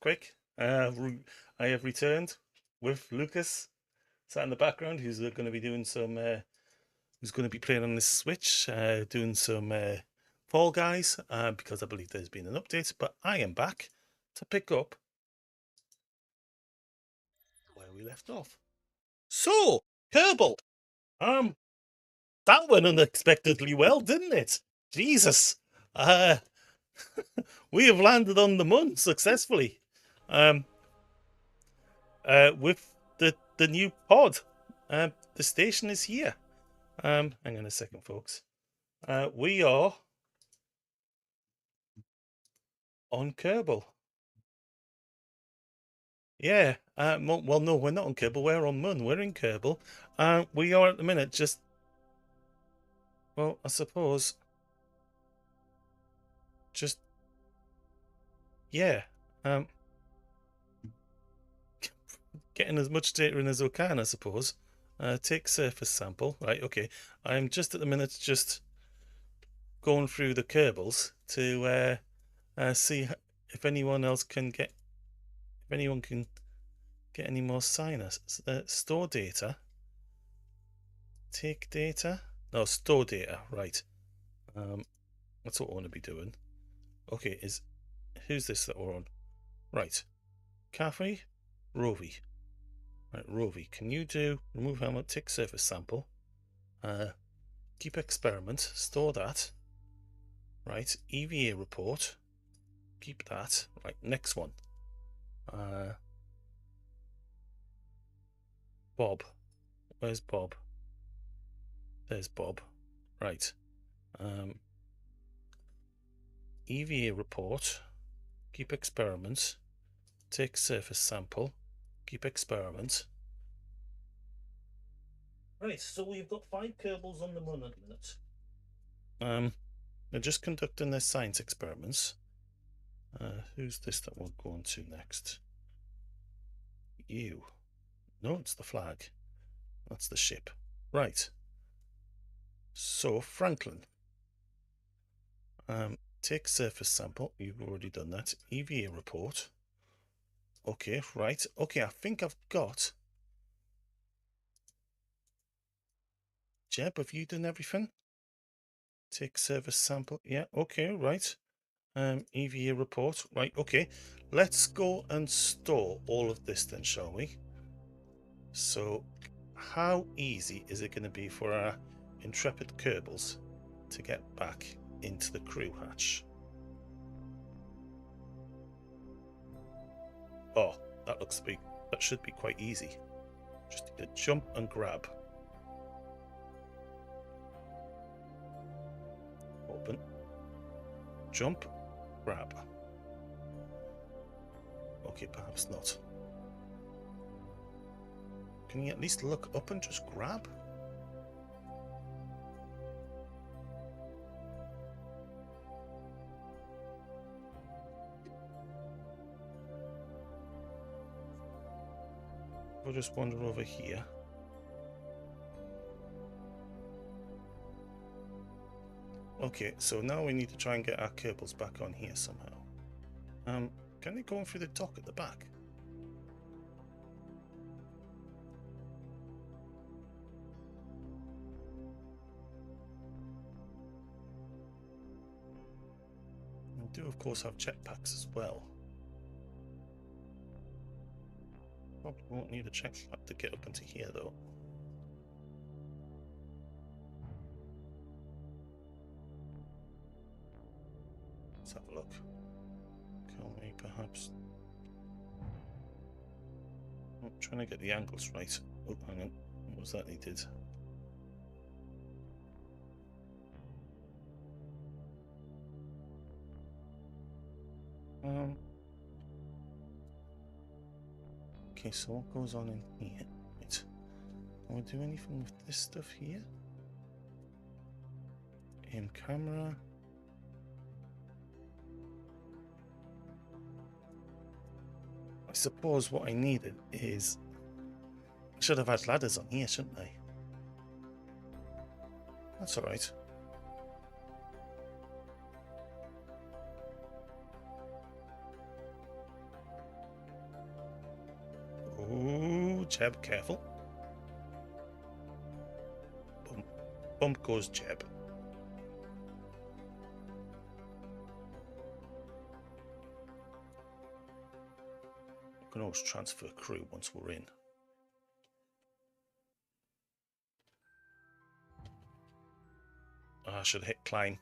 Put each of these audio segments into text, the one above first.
quick. I have returned with Lucas sat in the background, who's going to be doing some, who's going to be playing on this Switch, doing some Fall Guys, because I believe there's been an update. But I am back to pick up where we left off. So, Kerbal, that went unexpectedly well, didn't it? Jesus, we have landed on the moon successfully. With the new pod. The station is here. Hang on a second, folks. We are on Kerbal. Yeah. Well, no, we're not on Kerbal. We're on Mun. We're in Kerbal. We are at the minute just. Well, I suppose. Just. Yeah. Getting as much data in as we can, I suppose. Take surface sample. Right. Okay. I'm just at the minute just going through the Kerbals to see if anyone else can get. If anyone can get any more signers. Store data. Take data. No, store data. Right. That's what I want to be doing. Okay, who's this that we're on? Right. Cafe, Rovi. Right, Rovi. Can you do remove helmet, take surface sample, keep experiment, store that. Right. EVA report. Keep that. Right. Next one. Bob. Where's Bob? There's Bob. Right. EVA report. Keep experiment. Take surface sample. Keep experiment. Right, so we've got 5 Kerbals on the moon at the minute. They're just conducting their science experiments. Who's this that we're going to next? You. No, it's the flag. That's the ship. Right. So, Franklin. Take surface sample. You've already done that. EVA report. Okay, right. Okay, I think I've got... Jeb, have you done everything? Take surface sample. Yeah, okay, right. EVA report. Right, okay. Let's go and store all of this then, shall we? So, how easy is it going to be for our intrepid Kerbals to get back into the crew hatch? Oh, that looks big. That should be quite easy. Just need to jump and grab. Open. Jump. Grab. Okay, perhaps not. Can you at least look up and just grab? We'll just wander over here. Okay, so now we need to try and get our Kerbals back on here somehow. Can they go in through the dock at the back? We do, of course, have jetpacks as well. Probably won't need a jetpack to get up into here, though. Let's have a look. Can we perhaps... I'm trying to get the angles right. Oh, hang on. What was that he did? Okay, so what goes on in here? Right. Can we do anything with this stuff here? In camera. I suppose what I needed is... I should have had ladders on here, shouldn't I? That's alright. Jeb, careful. Bump, bump goes Jeb. We can always transfer crew once we're in. I should hit Klein.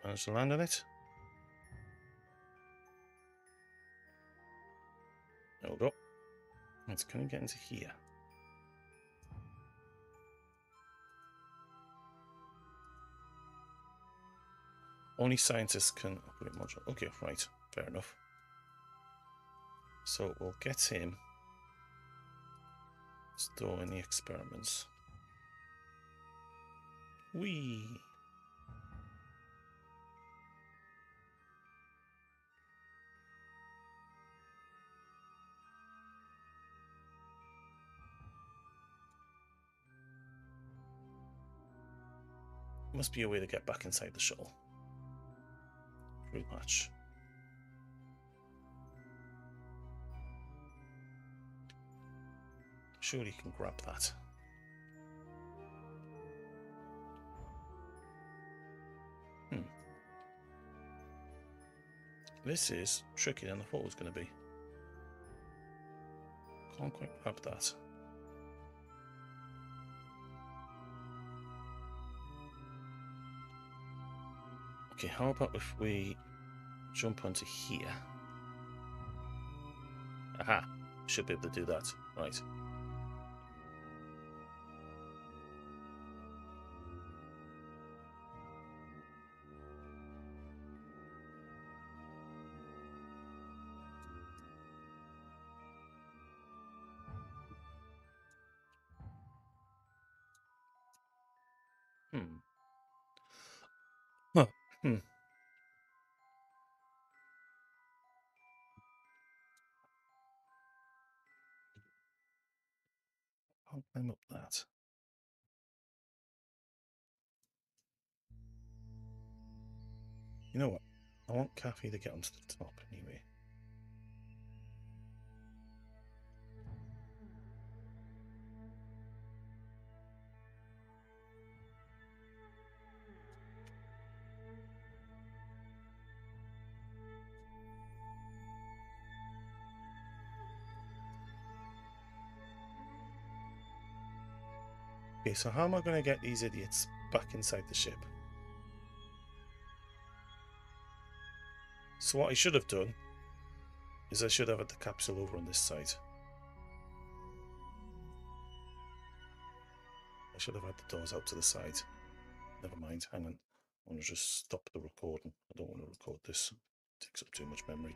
Manage to land on it. There we go. Let's kind of get into here. Only scientists can operate module. Okay, right. Fair enough. So we'll get him storing the experiments. Whee! Must be a way to get back inside the shuttle. Pretty much. Surely you can grab that. This is trickier than I thought it was going to be. Can't quite grab that. Okay, how about if we jump onto here? Aha! Should be able to do that. Right. Huh. I'll climb up that. You know what? I want Kathy to get onto the top anyway. Okay, so how am I going to get these idiots back inside the ship? So what I should have done is I should have had the capsule over on this side. I should have had the doors out to the side. Never mind, hang on. I want to just stop the recording. I don't want to record this. It takes up too much memory.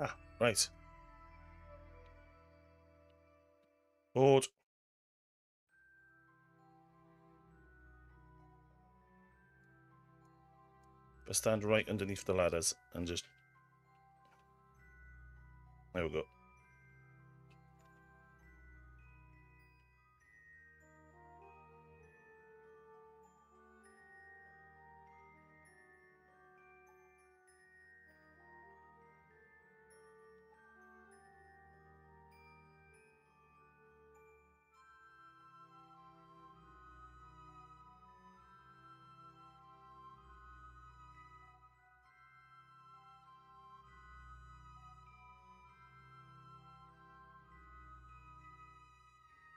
Ah, right. Board. I stand right underneath the ladders and just... There we go.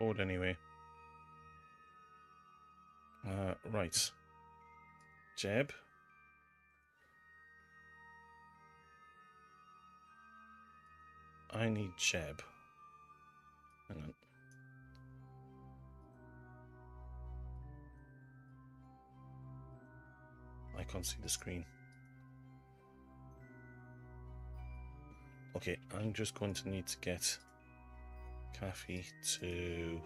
Board anyway. Right. Jeb. I need Jeb. Hang on. I can't see the screen. Okay, I'm just going to need to get Kathy to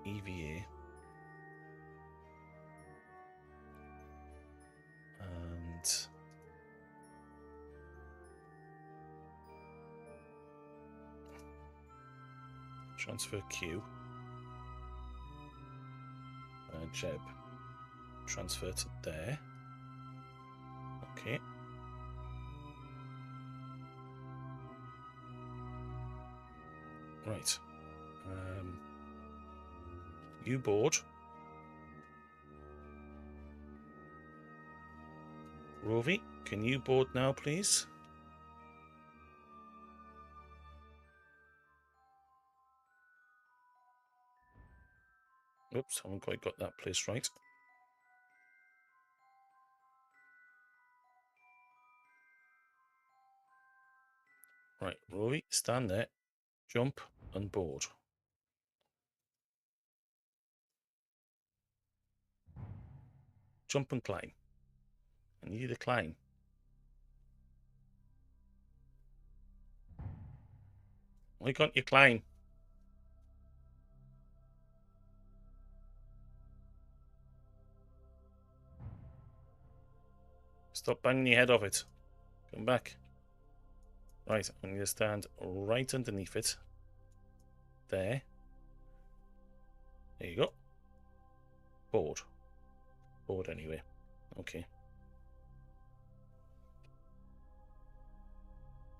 EVA. And transfer Q. Jeb. Transfer to there. Okay. Right. You board. Rovi, can you board now, please? Oops, haven't quite got that place right. Right, Rovi, stand there, jump and board. Jump and climb. I need you to climb. Why can't you climb? Stop banging your head off it. Come back. Right, I'm going to stand right underneath it. There. There you go. Board. Board anyway. Okay.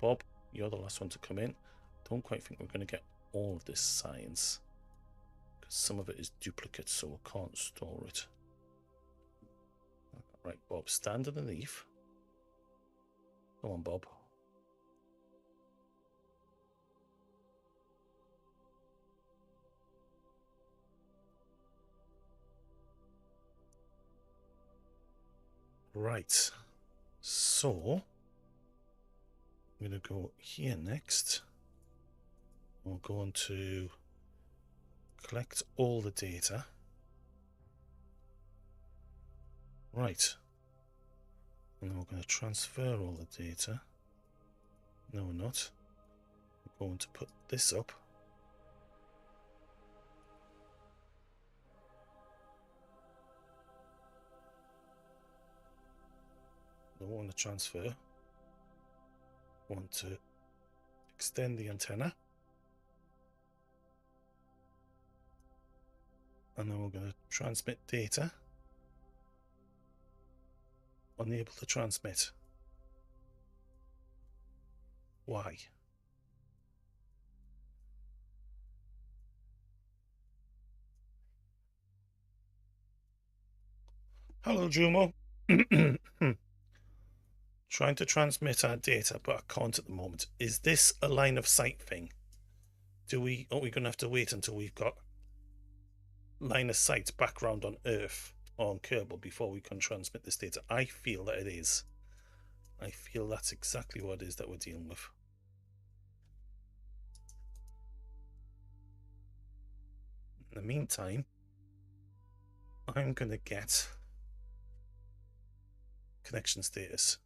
Bob, you're the last one to come in. Don't quite think we're going to get all of this science, because some of it is duplicate, so I can't store it. Right, Bob, stand underneath. Come on, Bob. Right, so I'm going to go here next. We're going to collect all the data. Right. And then we're going to transfer all the data. No, we're not. We're going to put this up. Don't want to transfer. Want to extend the antenna. And then we're going to transmit data. Unable to transmit. Why? Hello, Jumo. Trying to transmit our data, but I can't at the moment. Is this a line of sight thing? Are we going to have to wait until we've got line of sight background on Earth or on Kerbal before we can transmit this data? I feel that it is. I feel that's exactly what it is that we're dealing with. In the meantime, I'm going to get connection status.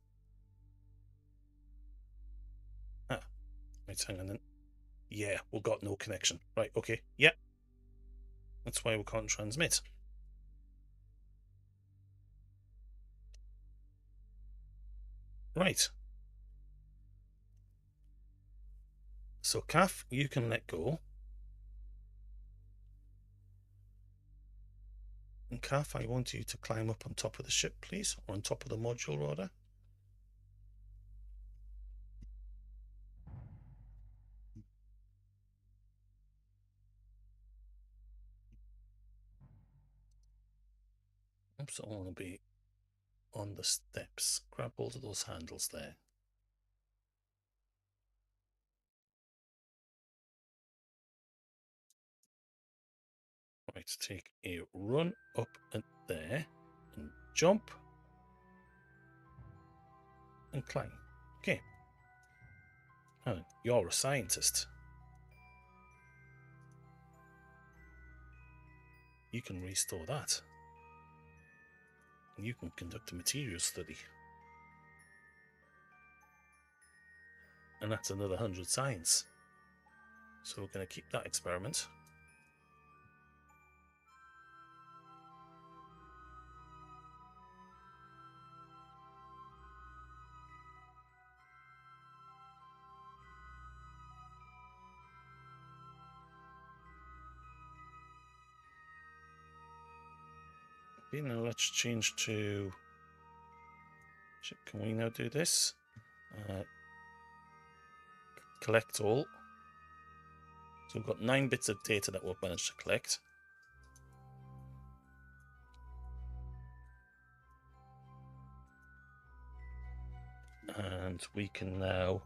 Right, hang on then. Yeah, we've got no connection. Right, okay. Yeah. That's why we can't transmit. Right. So, Kath, you can let go. And Kath, I want you to climb up on top of the ship, please. Or on top of the module, rather. Oops, I want to be on the steps. Grab hold of those handles there. Right, take a run up and there, and jump, and climb. Okay. Oh, you're a scientist. You can restore that. And you can conduct a material study. And that's another 100 science. So we're going to keep that experiment. Okay, now let's change to... Can we now do this? Collect all. So we've got 9 bits of data that we've managed to collect. And we can now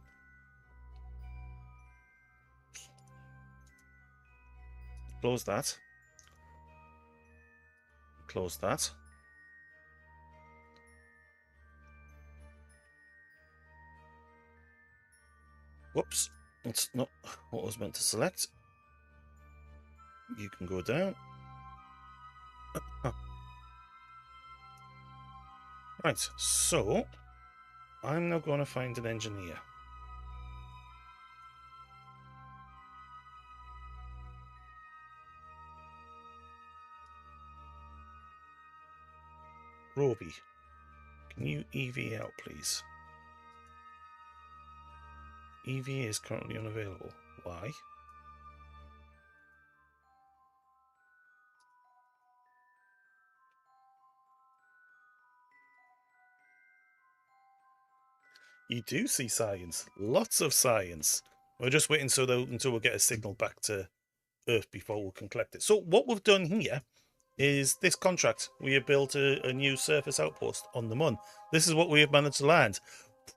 close that. Close that. Whoops, that's not what I was meant to select. You can go down. Right, so I'm now going to find an engineer. Roby, can you EV out, please? EV is currently unavailable. Why? You do see science. Lots of science. We're just waiting until we get a signal back to Earth before we can collect it. So what we've done here is this contract. We have built a new surface outpost on the Mun. This is what we have managed to land.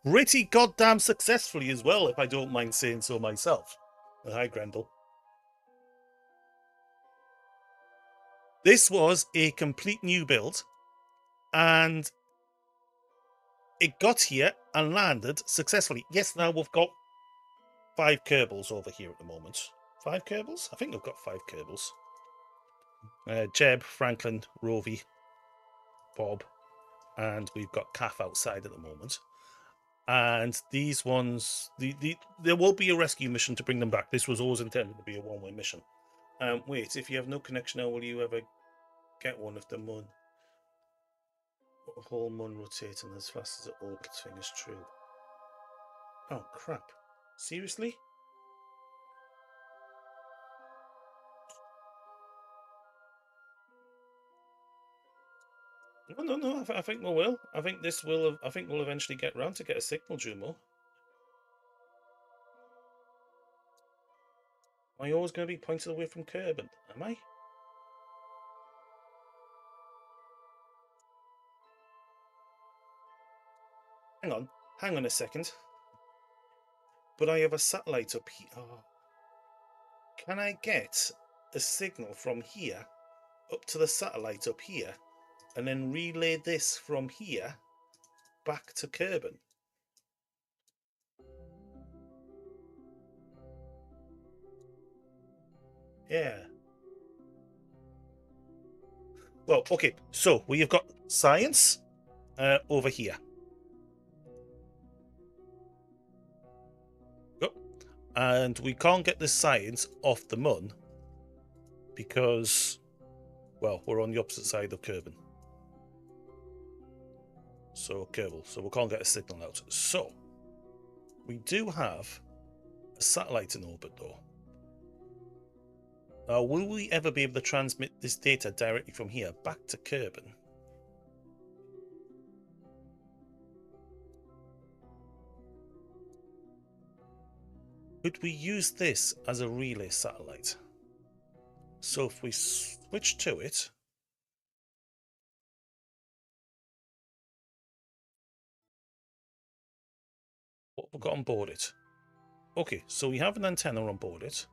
Pretty goddamn successfully as well, if I don't mind saying so myself. Hi, Grendel. This was a complete new build, and it got here and landed successfully. Yes, now we've got 5 Kerbals over here at the moment. 5 Kerbals? I think we've got 5 Kerbals. Jeb, Franklin, Rovey, Bob, and we've got Calf outside at the moment. And these ones, there will be a rescue mission to bring them back. This was always intended to be a one-way mission. Wait, if you have no connection now, will you ever get one of the Mun? A whole Mun rotating as fast as it orbits thing is true. Oh, crap. Seriously? No. I think we will. I think this will. I think we'll eventually get round to get a signal, Jumo. Am I always going to be pointed away from Kerbin? Am I? Hang on a second. But I have a satellite up here. Oh. Can I get a signal from here up to the satellite up here and then relay this from here back to Kerbin? Yeah. Well, okay, so we have got science over here. Yep. And we can't get this science off the Mun because, well, we're on the opposite side of Kerbin. So, Kerbal. So we can't get a signal out. So, we do have a satellite in orbit, though. Will we ever be able to transmit this data directly from here back to Kerbin? Could we use this as a relay satellite? So if we switch to it, what have we got on board it? Okay, so we have an antenna on board it.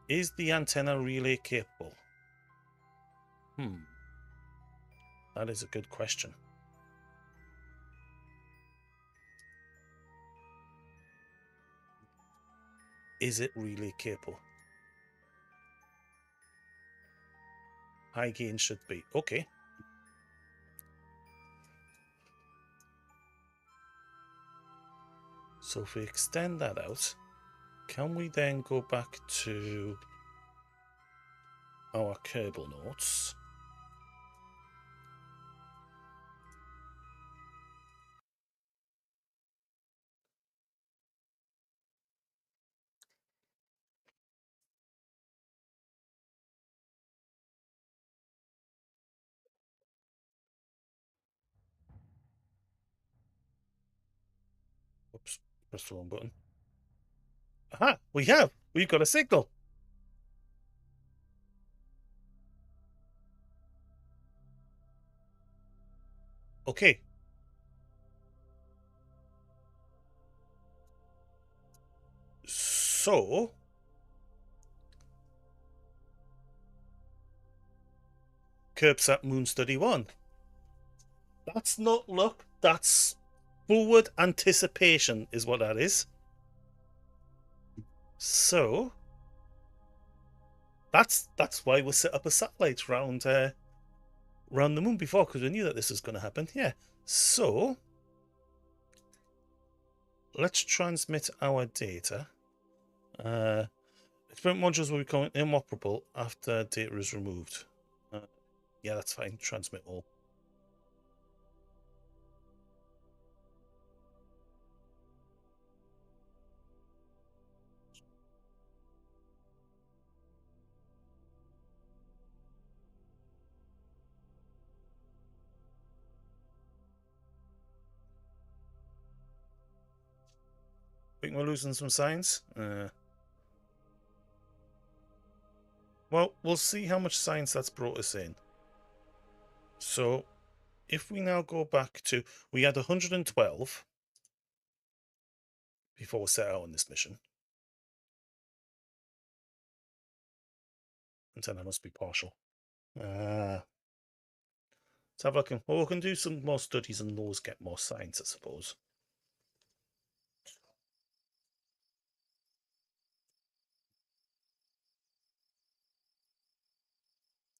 Is the antenna relay capable? That is a good question. Is it relay capable? High gain should be. Okay. So if we extend that out, can we then go back to our Kerbal notes? Oops, press the wrong button. Aha, we have. We've got a signal. Okay. So CurbSat Moon Study 1. That's not luck. That's forward anticipation is what that is. So that's why we set up a satellite round the moon before, because we knew that this was going to happen. Yeah. So let's transmit our data. Experiment modules will become inoperable after data is removed. Yeah, that's fine. Transmit all. Think we're losing some science? Well, we'll see how much science that's brought us in. So if we now go back to, we had 112 before we set out on this mission. Antenna must be partial. Let's have a look. Well, we can do some more studies and those get more science, I suppose.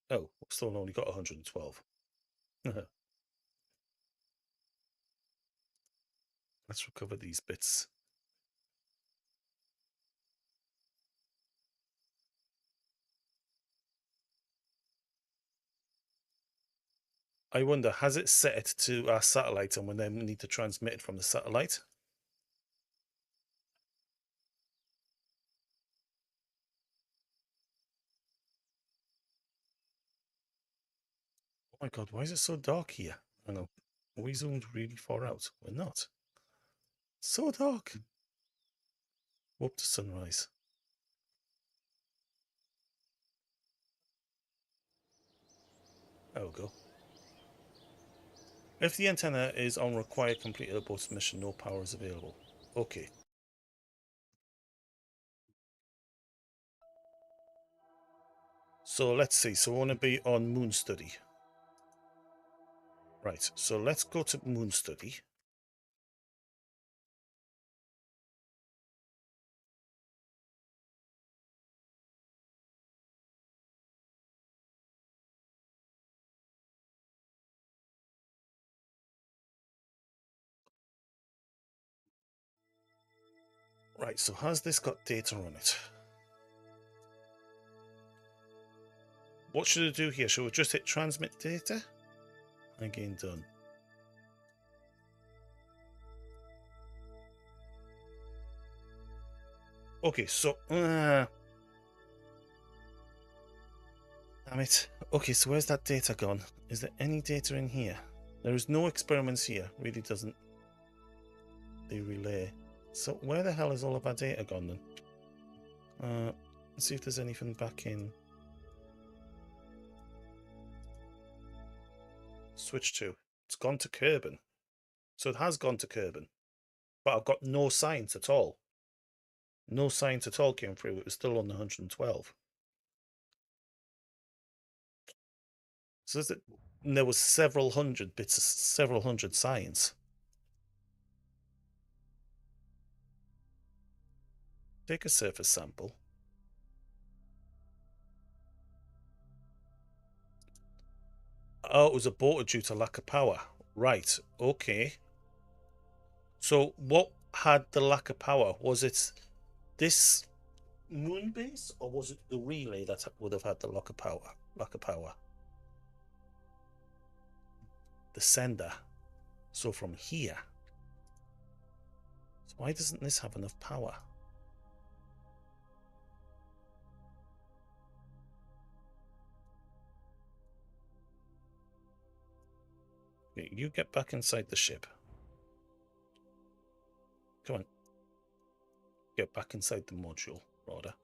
Oh, we've still only got 112. Let's recover these bits. I wonder, has it set it to our satellite and we then need to transmit it from the satellite? Oh my god, why is it so dark here? Hang on. Are we zoomed really far out? We're not. So dark. Up to sunrise. There we go. If the antenna is on required complete abort mission, no power is available. Okay. So let's see. So we want to be on Moon Study. Right. So let's go to Moon Study. Right. So has this got data on it? What should I do here? Should we just hit transmit data? Again, done. Okay, so damn it. Okay, so where's that data gone? Is there any data in here? There is no experiments here. Really doesn't. They relay. So where the hell is all of our data gone then? Let's see if there's anything back in. Switch to. It's gone to Kerbin. So it has gone to Kerbin. But I've got no science at all. No signs at all came through. It was still on the 112. So there was several hundred bits, several hundred signs. Take a surface sample. Oh, it was aborted due to lack of power. Right, okay. So what had the lack of power? Was it this moon base, or was it the relay that would have had the lack of power? The sender. So from here. So why doesn't this have enough power? You get back inside the ship. Come on. Get back inside the module, rather.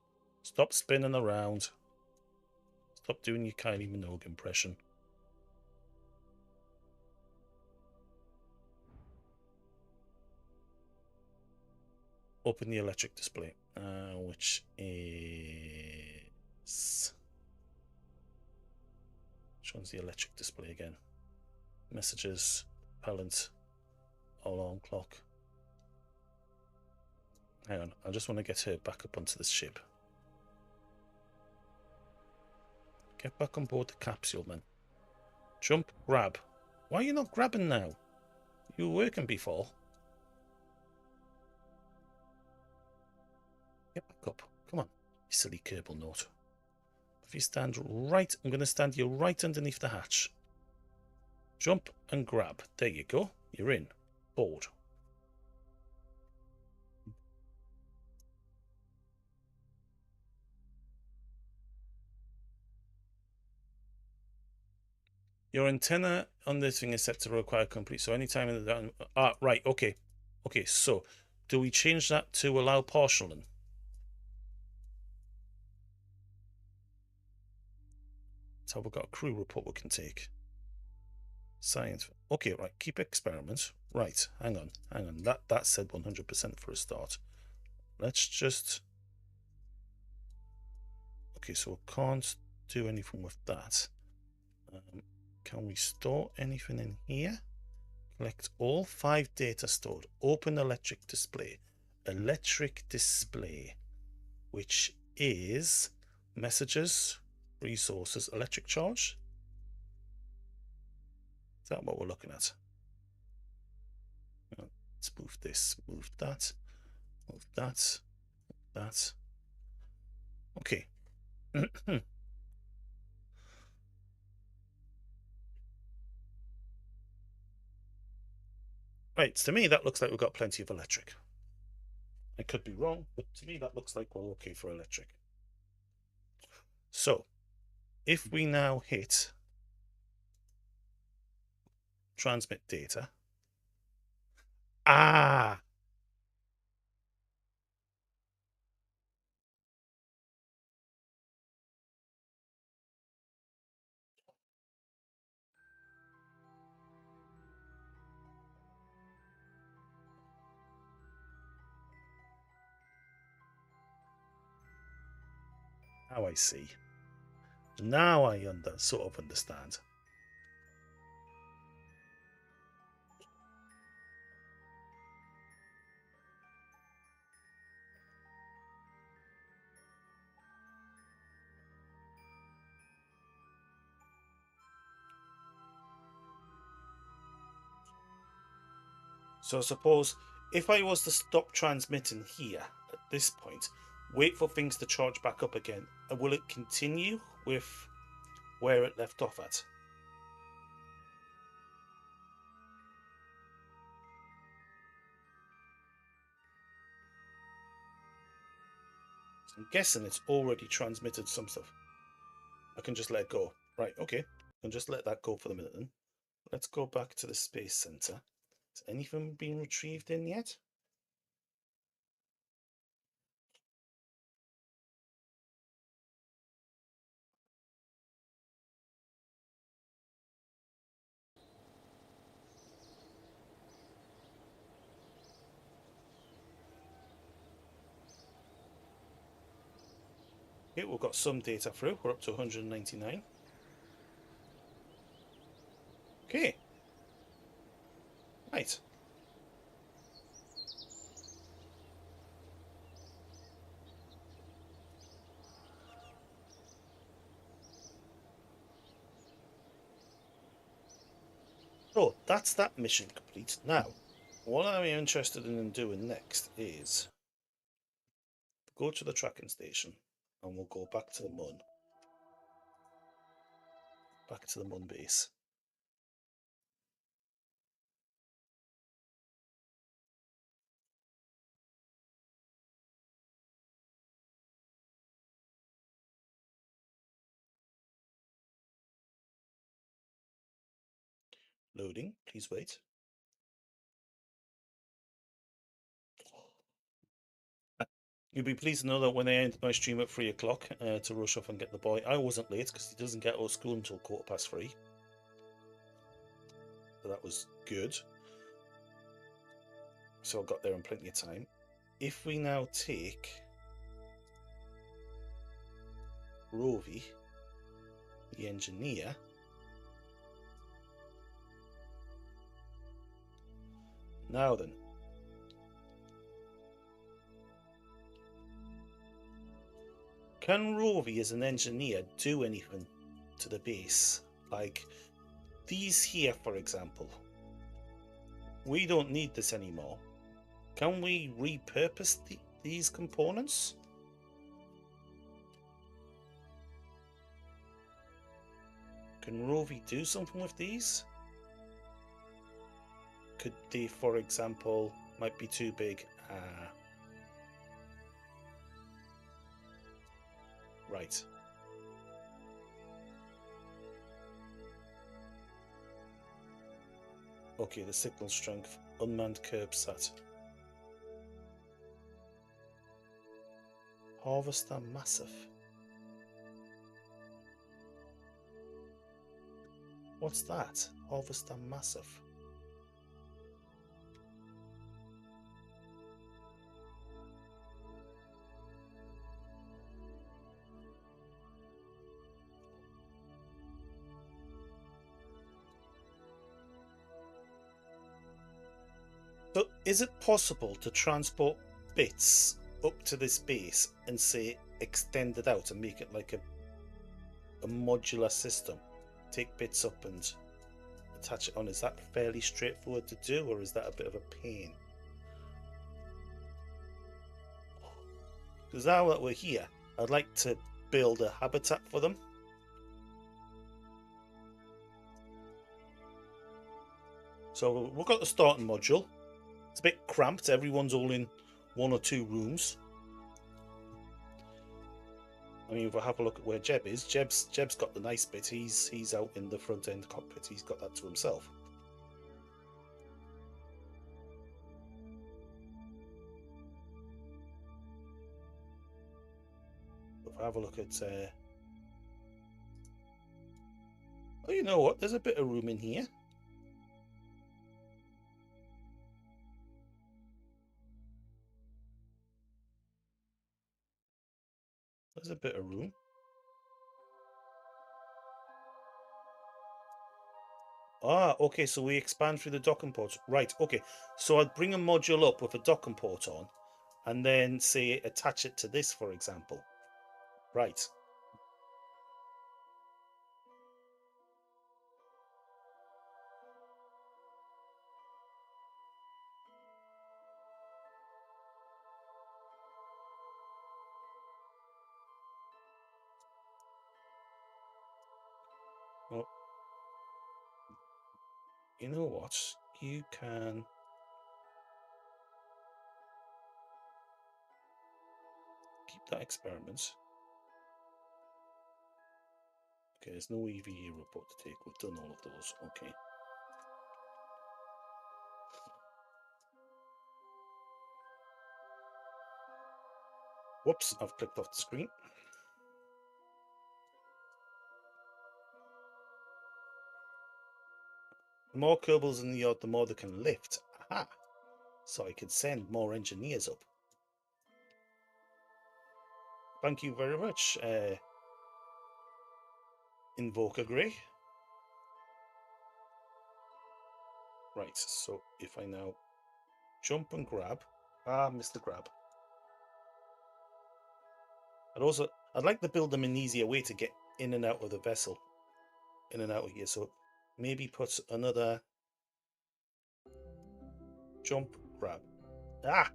Stop spinning around. Stop doing your Kylie Minogue impression. Open the electric display, which is... Which one's the electric display again? Messages, propellant, alarm clock. Hang on, I just want to get her back up onto this ship. Get back on board the capsule, then. Jump, grab. Why are you not grabbing now? You were working before. Get back up. Come on, you silly Kerbal Note. If you stand right, I'm going to stand you right underneath the hatch. Jump and grab. There you go. You're in. Board. Your antenna on this thing is set to require complete. So anytime in the... right, okay. Okay, so do we change that to allow partialing? So we've got a crew report we can take. Science. Okay, right. Keep experiment. Right, hang on. That said 100% for a start. Let's just... Okay, so we can't do anything with that. Can we store anything in here? Collect all 5 data stored. Open electric display. Electric display, which is messages, resources, electric charge. Is that what we're looking at? Let's move this, move that, move that, that. Okay. Right, to me that looks like we've got plenty of electric. I could be wrong, but to me that looks like we're okay for electric. So, if we now hit transmit data. Ah! Now I see. Now I sort of understand. So I suppose if I was to stop transmitting here at this point, wait for things to charge back up again, will it continue with where it left off at? So I'm guessing it's already transmitted some stuff. I can just let it go. Right, okay. I can just let that go for the minute then. Let's go back to the Space Center. Has anything been retrieved in yet? Okay, we've got some data through. We're up to 199. Okay. Right. So that's that mission complete. Now, what I'm interested in doing next is go to the tracking station and we'll go back to the Mun. Back to the Mun base. Loading, please wait. You'll be pleased to know that when I end my stream at 3 o'clock to rush off and get the boy, I wasn't late because he doesn't get out of school until 3:15. So that was good. So I got there in plenty of time. If we now take Rovi, the engineer, now then. Can Rovi as an engineer do anything to the base? Like these here, for example. We don't need this anymore. Can we repurpose these components? Can Rovi do something with these? Could they, for example, might be too big? Right. Okay, the signal strength, unmanned CurbSat. Harvester massive. What's that? Harvester massive. So is it possible to transport bits up to this base and say extend it out and make it like a modular system? Take bits up and attach it on. Is that fairly straightforward to do, or is that a bit of a pain? Because now that we're here, I'd like to build a habitat for them. So we've got the starting module. It's a bit cramped. Everyone's all in 1 or 2 rooms. I mean, if we have a look at where Jeb is, Jeb's got the nice bit. He's out in the front end cockpit. He's got that to himself. If I have a look at, oh, you know what? There's a bit of room in here. There's a bit of room. Ah, okay, so we expand through the docking ports. Right, okay. So I'd bring a module up with a docking port on and then, say, attach it to this, for example. Right. Well, you know what? You can... keep that experiment. Okay, there's no EVA report to take. We've done all of those. Okay. Whoops, I've clicked off the screen. The more Kerbals in the yard, the more they can lift. Aha! So I could send more engineers up. Thank you very much, Invoker Grey. Right, so if I now jump and grab... Ah, missed the grab. I'd like to build them an easier way to get in and out of the vessel. In and out of here, so maybe put another jump, grab. Ah!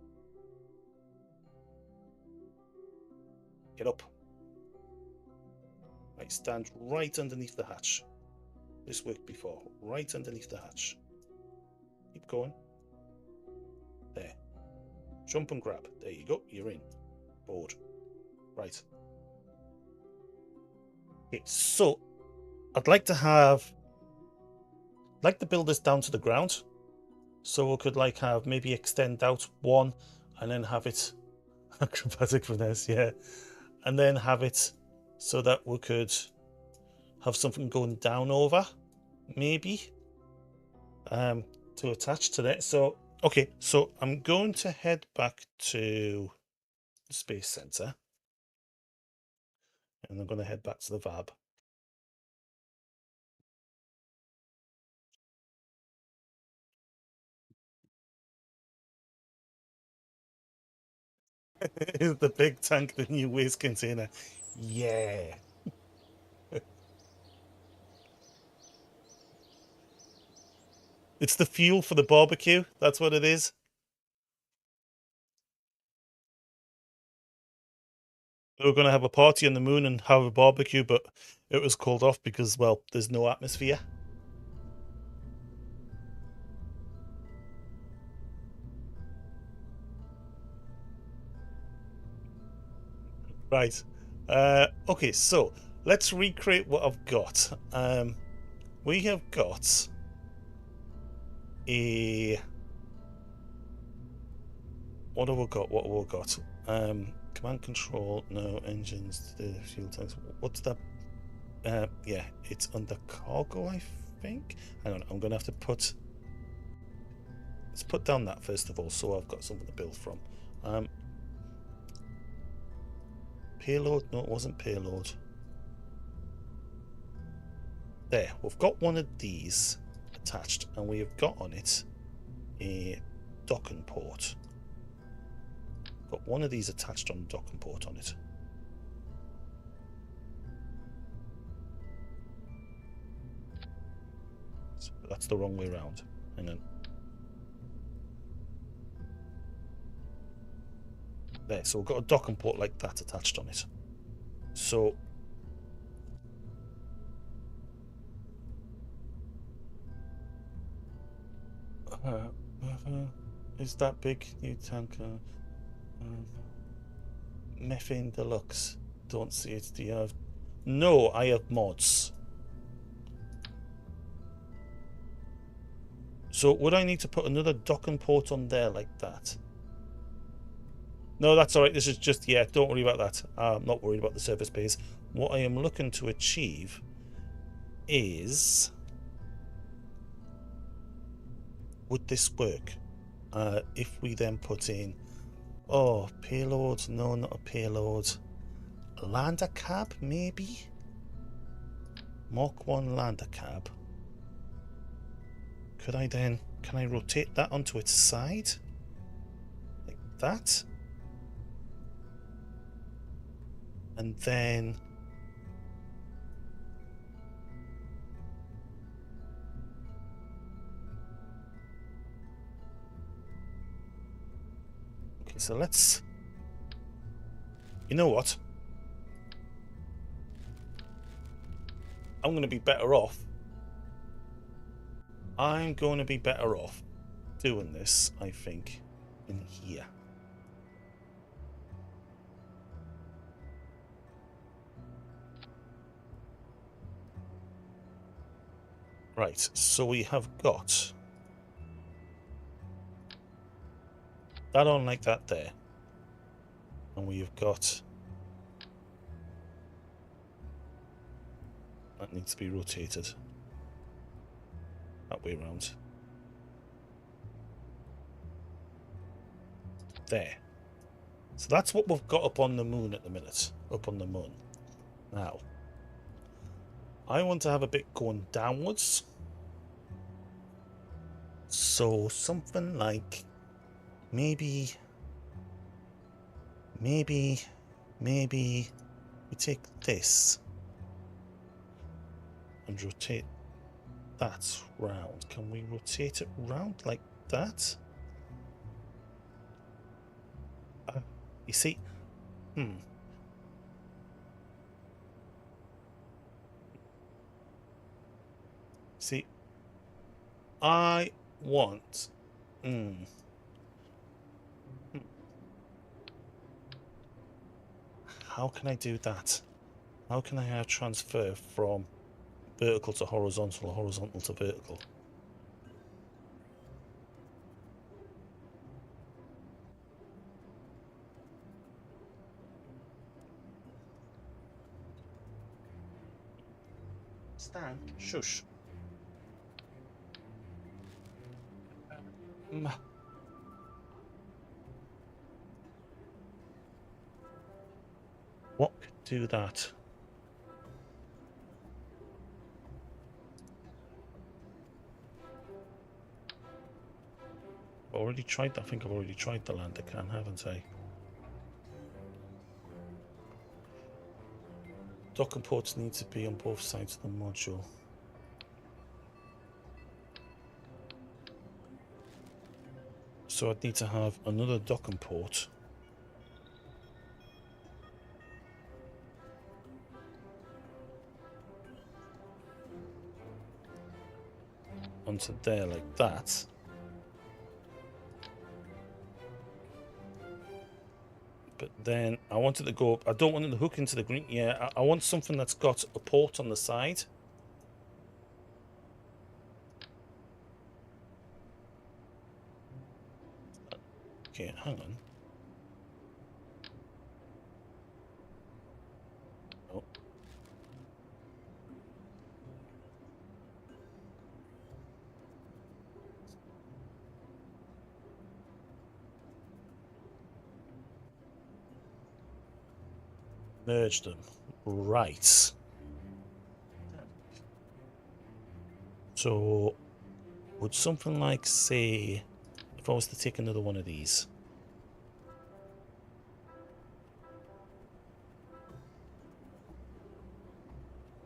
Get up. Right, stand right underneath the hatch. This worked before. Right underneath the hatch. Keep going. There. Jump and grab. There you go. You're in. Board. Right. Okay, so I'd like to build this down to the ground. So we could like have maybe extend out one and then have it acrobatic finesse, yeah. And then have it so that we could have something going down over, maybe, to attach to that. So, okay, so I'm going to head back to the Space Center. And I'm going to head back to the VAB. Is the big tank the new waste container? Yeah. It's the fuel for the barbecue. That's what it is. We were going to have a party on the moon and have a barbecue, but it was called off because, well, there's no atmosphere. Right. Okay, so let's recreate what I've got. We have got a... What have we got? What have we got? Command control, no engines, the fuel tanks. What's that? Yeah, it's under cargo, I think. Hang on, I'm going to have to put... Let's put down that first of all, so I've got something to build from. Payload? No, it wasn't payload. There, we've got one of these attached, and we have got on it a docking port. Got one of these attached on the docking port on it. So that's the wrong way around. Hang on. There, so we've got a docking port like that attached on it. So is that big new tanker? Methane Deluxe. Don't see it. Do you have? No, I have mods. So would I need to put another docking port on there like that? No, that's all right. This is just, yeah, don't worry about that. I'm not worried about the surface base. What I am looking to achieve is... Would this work? If we then put in... Oh, payload? No, not a payload. Lander cab, maybe? Mark 1 lander cab. Could I then... Can I rotate that onto its side? Like that? And then... Okay, so let's... You know what? I'm going to be better off. I'm going to be better off doing this, I think, in here. Right, so we have got that on like that there. And we've got... That needs to be rotated. That way around. There. So that's what we've got up on the moon at the minute. Up on the moon. Now, I want to have a bit going downwards. So something like maybe we take this and rotate that round. Can we rotate it round like that? You see, See, I want. How can I do that? How can I transfer from vertical to horizontal or horizontal to vertical? Stan, shush. What could do that? Already tried that. I think I've already tried the lander can, haven't I? Docking ports need to be on both sides of the module. So I'd need to have another docking port. Onto there like that. But then I want it to go up. I don't want it to hook into the green. Yeah, I want something that's got a port on the side. Okay, hang on. Oh. Merge them. Right. So, would something like, say, if I was to take another one of these.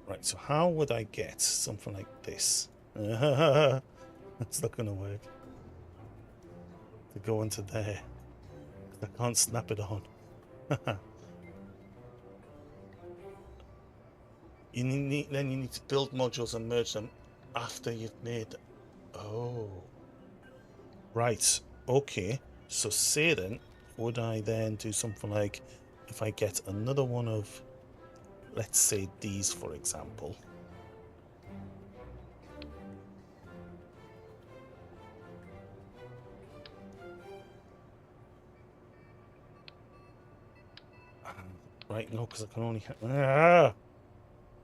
Right, so how would I get something like this? That's not going to work. To go into there. I can't snap it on. Then you need to build modules and merge them after you've made them. Oh. Right. Okay. So say then, would I then do something like, if I get another one of, let's say these, for example. Right, no, because I can only...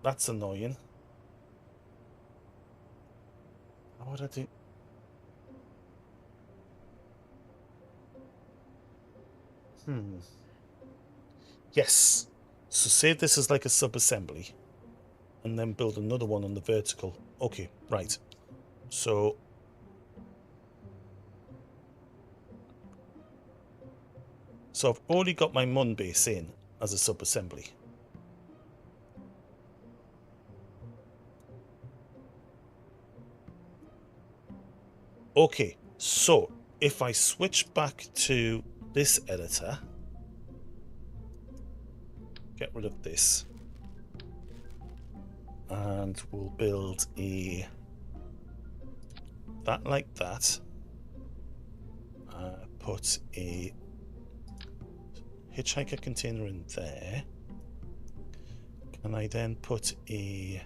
that's annoying. How would I do... Yes. So say this is like a sub-assembly. And then build another one on the vertical. Okay, right. So... So I've already got my MUN base in as a sub-assembly. Okay, so if I switch back to this editor, get rid of this, and we'll build that like that, put a hitchhiker container in there. Can I then put a...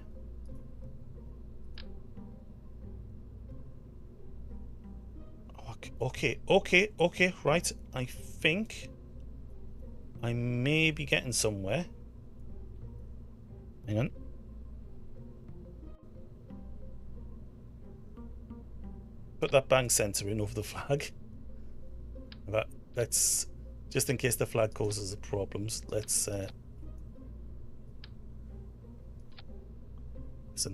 Okay, right. I think I may be getting somewhere. Hang on. Put that bang center in over the flag. Let's Just in case the flag causes problems, let's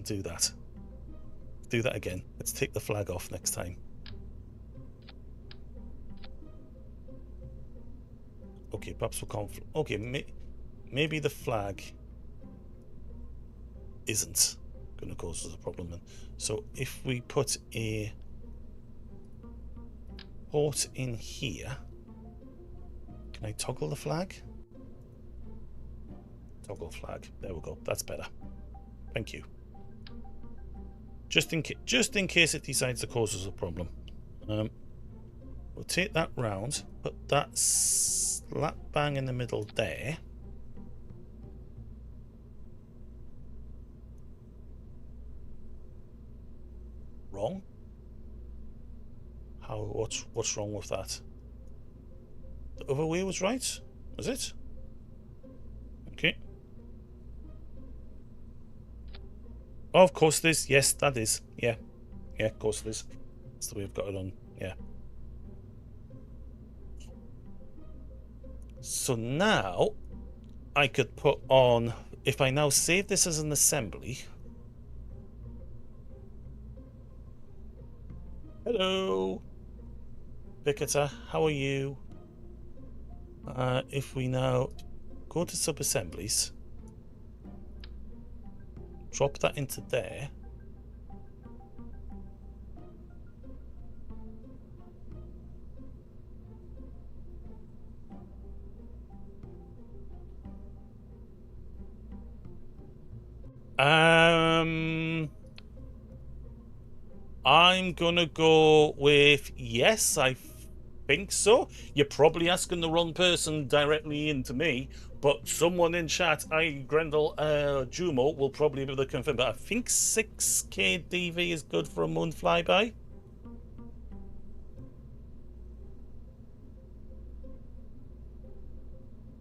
do that. Do that again. Let's take the flag off next time. Okay, perhaps we'll conflict. Okay, maybe the flag isn't going to cause us a problem then. So if we put a port in here, can I toggle the flag? Toggle flag. There we go. That's better. Thank you. Just in case it decides to cause us a problem. We'll take that round, put that slap bang in the middle there. Wrong? What's wrong with that? The other way was right? Was it? Okay. Oh, of course it is. Yes, that is. Yeah. Yeah, of course it is. That's the way I've got it on. Yeah. So now I could put on, if I now save this as an assembly. Hello, Victor, how are you? If we now go to sub-assemblies, drop that into there. I'm gonna go with yes, I think so. You're probably asking the wrong person directly into me, but someone in chat, Grendel Jumo, will probably be able to confirm. But I think 6K DV is good for a moon flyby.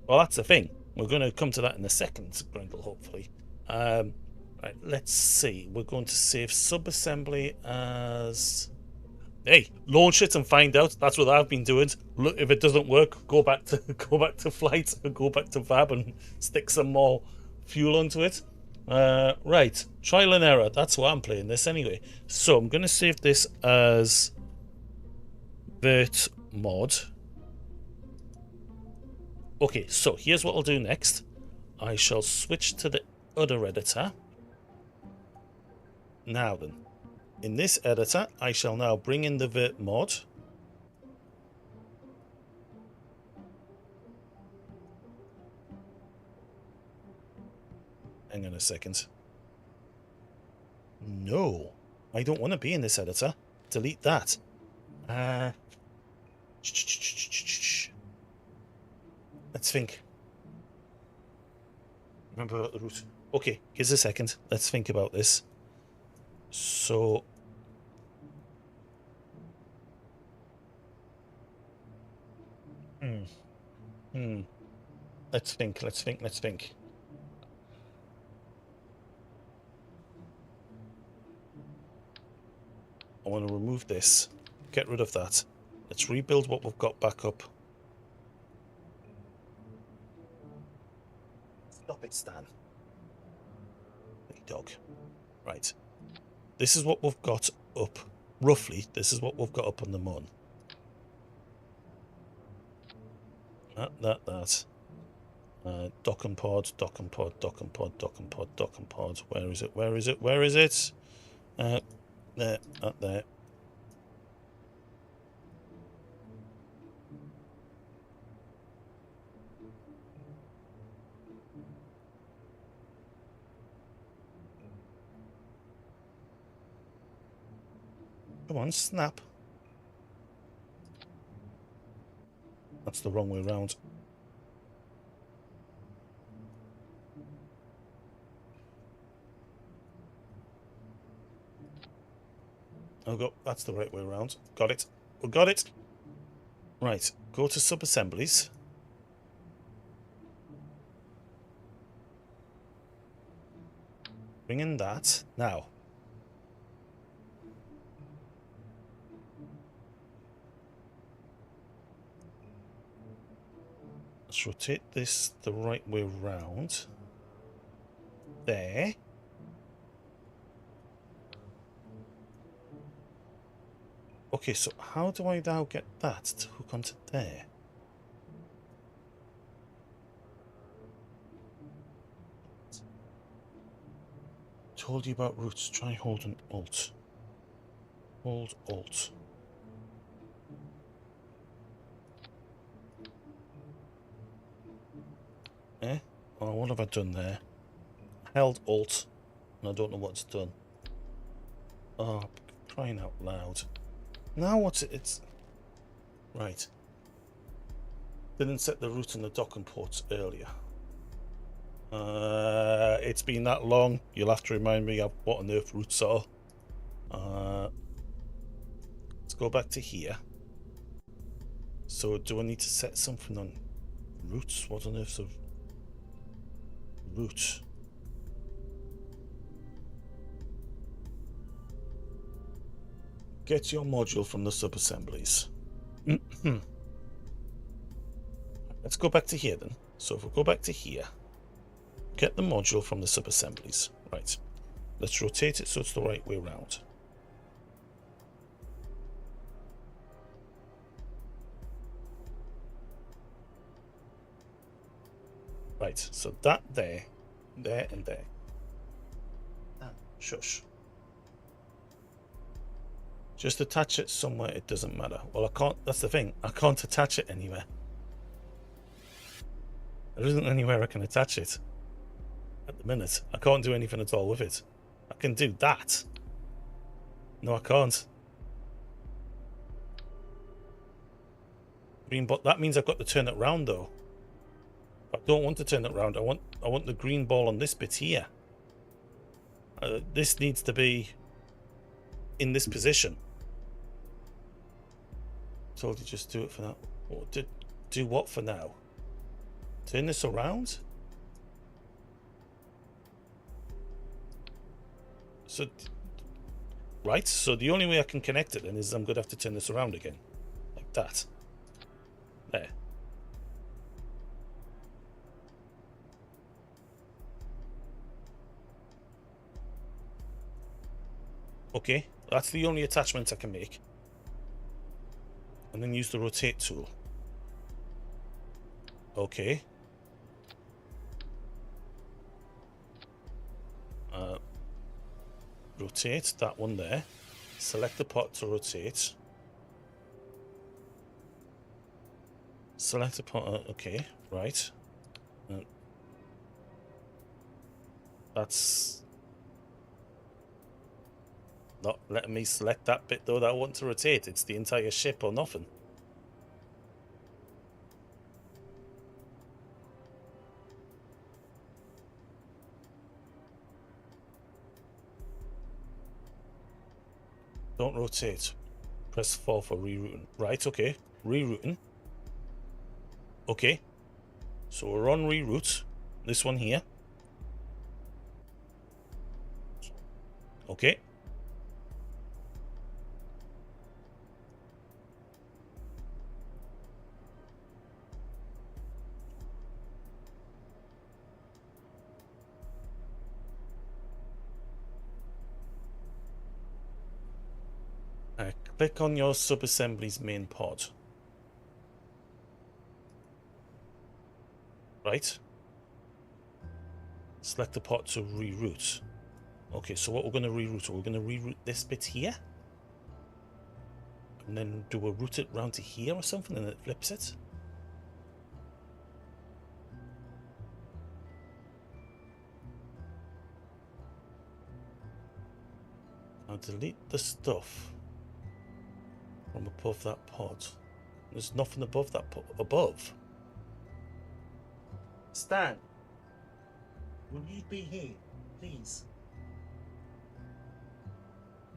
Well, that's the thing. We're going to come to that in a second, Grendel, hopefully. Right, let's see. We're going to save sub-assembly as... Hey, launch it and find out. That's what I've been doing. Look, if it doesn't work, go back to flight, and go back to Vab and stick some more fuel onto it. Right, trial and error. That's why I'm playing this anyway. So I'm going to save this as Vert mod. Okay, so here's what I'll do next. I shall switch to the other editor. Now then, in this editor, I shall now bring in the Vert mod. Hang on a second. No, I don't want to be in this editor. Delete that. Let's think. Remember about the route. Okay, here's a second. Let's think about this. So... Let's think. I want to remove this. Get rid of that. Let's rebuild what we've got back up. Stop it, Stan. Hey, dog. Right. This is what we've got up. Roughly, this is what we've got up on the Mun. That. Dock and pod. Where is it? There, up there. Come on, snap. That's the wrong way around. Oh, that's the right way around. Got it. We got it. Right, go to sub-assemblies. Bring in that. Now. Let's rotate this the right way round. There. Okay, so how do I now get that to hook onto there? Told you about roots. Try holding Alt. Hold Alt. Eh? Oh, what have I done there? Held Alt, and I don't know what's done. Oh, crying out loud. Now what's it? It's... Right. Didn't set the root in the docking ports earlier. It's been that long. You'll have to remind me of what on earth roots are. Let's go back to here. So do I need to set something on roots? What on earth's a root? Get your module from the sub-assemblies. Let's go back to here then. So if we go back to here, get the module from the sub-assemblies. Right. Let's rotate it so it's the right way around. Right, so that there, and there. Ah, shush. Just attach it somewhere, it doesn't matter. Well, I can't, that's the thing, I can't attach it anywhere. There isn't anywhere I can attach it. At the minute, I can't do anything at all with it. I can do that. No, I can't. Green, but that means I've got to turn it round though. I don't want to turn it round. I want the green ball on this bit here. This needs to be in this position. Told you just do it for now. Do what for now? Turn this around? So, right, so the only way I can connect it then is I'm going to have to turn this around again. Like that. There. Okay, that's the only attachment I can make. And then use the rotate tool. Okay. Rotate that one there. Select the pot to rotate. Select the pot. Okay, right. That's not letting me select that bit though that I want to rotate. It's the entire ship or nothing. Don't rotate. Press 4 for rerouting. Right, okay. Rerouting. Okay. So we're on reroute. This one here. Okay. Click on your sub-assembly's main pod. Right. Select the pod to reroute. Okay, so what we're going to reroute, we're going to reroute this bit here. And then do we route it round to here or something and it flips it? Now delete the stuff from above that pod. There's nothing above that pod. Above? Stan, will you be here, please?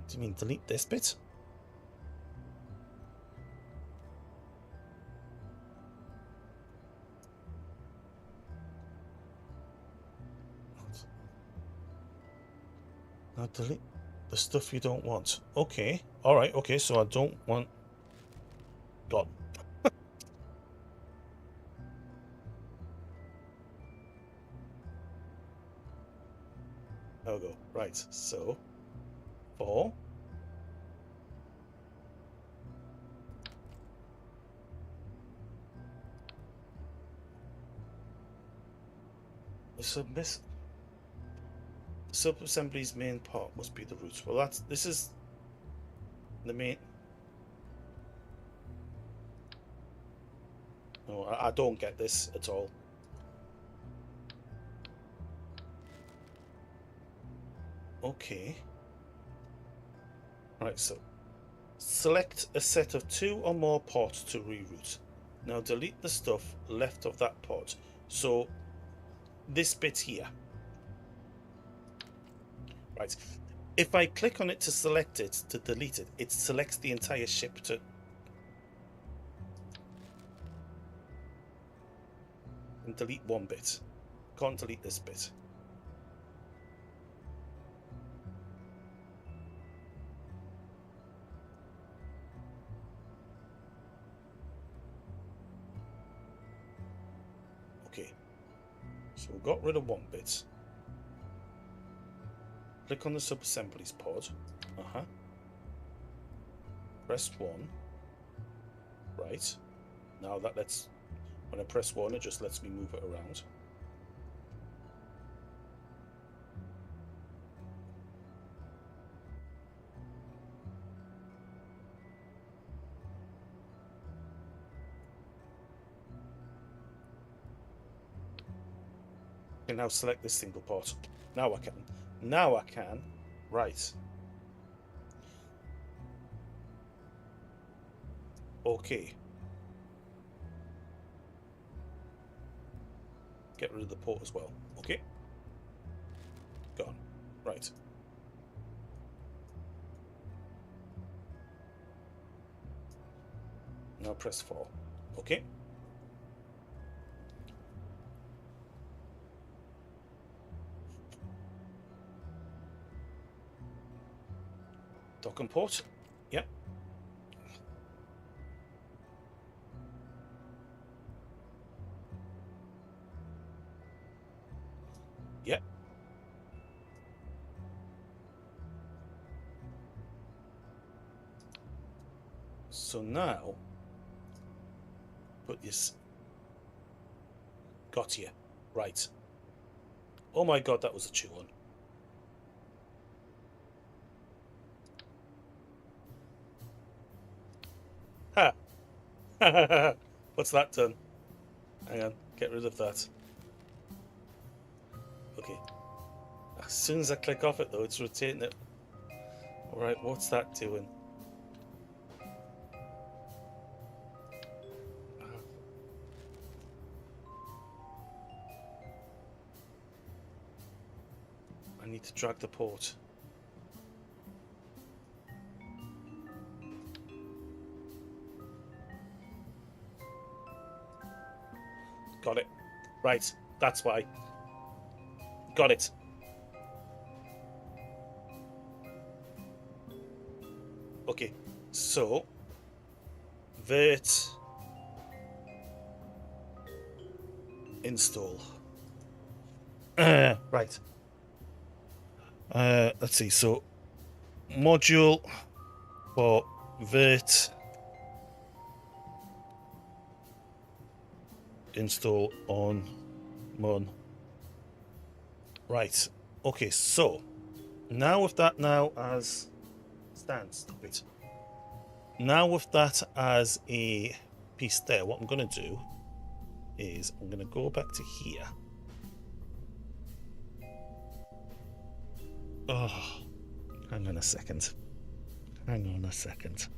Do you mean delete this bit? Now delete the stuff you don't want. Okay, alright, okay, so I don't want... God. There we go. Right, so 4. So this sub-assembly's main part must be the roots. Well, this is the main. No, I don't get this at all. Okay. Right, so select a set of 2 or more ports to reroute. Now delete the stuff left of that port. So this bit here. Right. If I click on it to select it, to delete it, it selects the entire ship to... and delete one bit. Can't delete this bit. Okay. So we got rid of one bit. Click on the sub-assemblies pod. Press 1. Right. Now that lets... when I press 1, it just lets me move it around. I can now select this single port. Now I can. Now I can. Right. Okay. Get rid of the port as well. Okay. Gone. Right. Now press 4. Okay. Dock and port. Yep. Yep. So now, put this. Got you. Right. Oh my god, that was a chew one. Ha! What's that done? Hang on, get rid of that. Okay. As soon as I click off it though, it's rotating it. Alright, what's that doing? I need to drag the port. Got it. Right, that's why. Got it. Okay, so vert install. Right. Let's see. So module for vert install on mon. Right. Okay. So now with that as stop it. Now with that as a piece there, what I'm going to do is I'm going to go back to here. Oh, hang on a second. Hang on a second.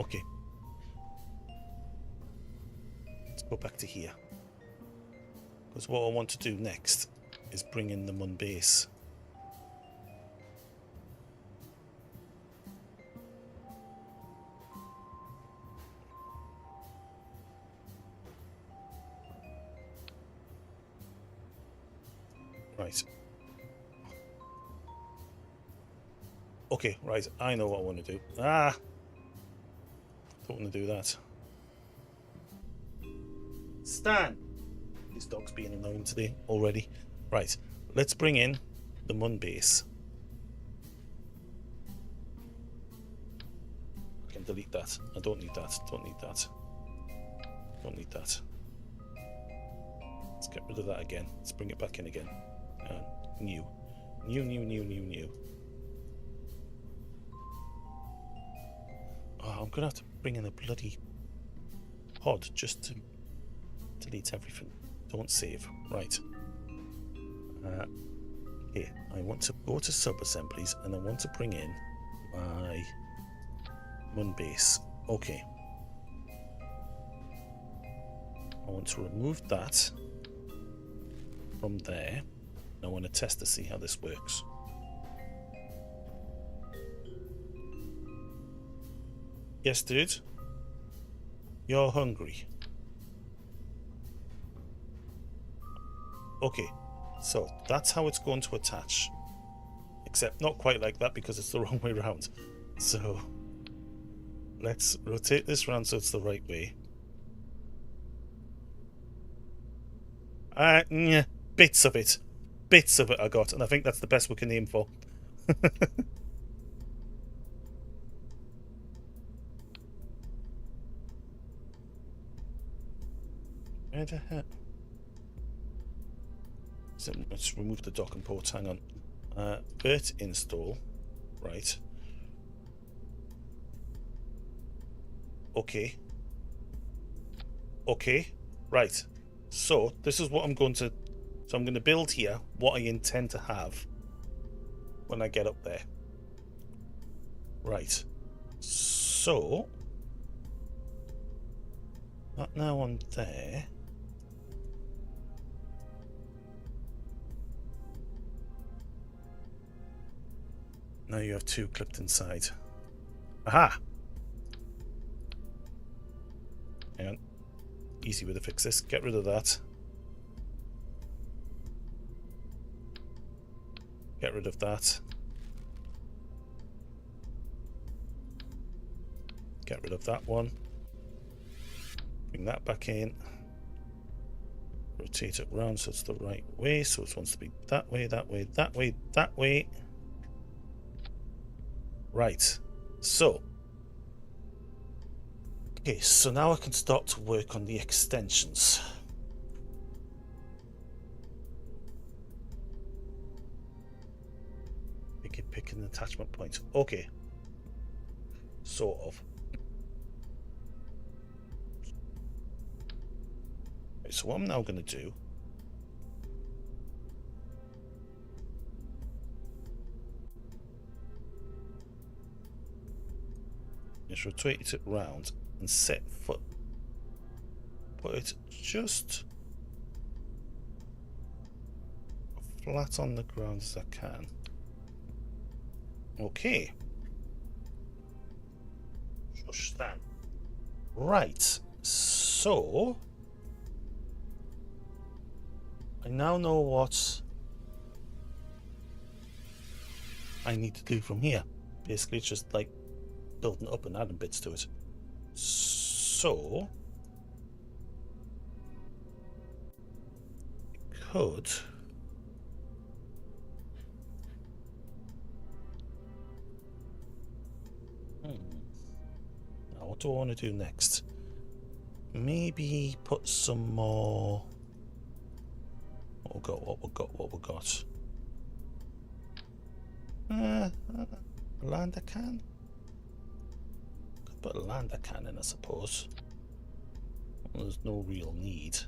Okay. Let's go back to here. Because what I want to do next is bring in the Mun base. Right. Okay, right. I know what I want to do. Don't want to do that. Stan! This dog's being annoying today already. Right, let's bring in the Mun base. I can delete that. I don't need that. Don't need that. Don't need that. Let's get rid of that again. Let's bring it back in again. New. New. Oh, I'm gonna have to bring in a bloody pod just to delete everything. Don't save. Right. Okay, I want to go to sub-assemblies and I want to bring in my Mun base. Okay. I want to remove that from there. I want to test to see how this works. Yes, dude? You're hungry. Okay, so that's how it's going to attach. Except not quite like that because it's the wrong way around. So let's rotate this round so it's the right way. Yeah, bits of it. Bits of it I got, and I think that's the best we can aim for. Where the heck? So let's remove the dock and port. Hang on. Vert install. Right. Okay. Okay. Right. So this is what I'm going to. So I'm going to build here what I intend to have when I get up there. Right. So that now on there. Now you have two clipped inside. Aha! Hang on. Easy way to fix this. Get rid of that. Get rid of that. Get rid of that one. Bring that back in. Rotate it around so it's the right way. So it wants to be that way, that way, that way, that way. Right. So. Okay, so now I can start to work on the extensions. Pick an attachment point. Okay. Sort of. Right, so what I'm now going to do is rotate it round and set foot. Put it just flat on the ground as I can. Okay. Shush that. Right. So I now know what I need to do from here. Basically, it's just like building up and adding bits to it. So could now what do I want to do next? Maybe put some more. What we got. Lander can. Could put a lander can in, I suppose. Well, there's no real need.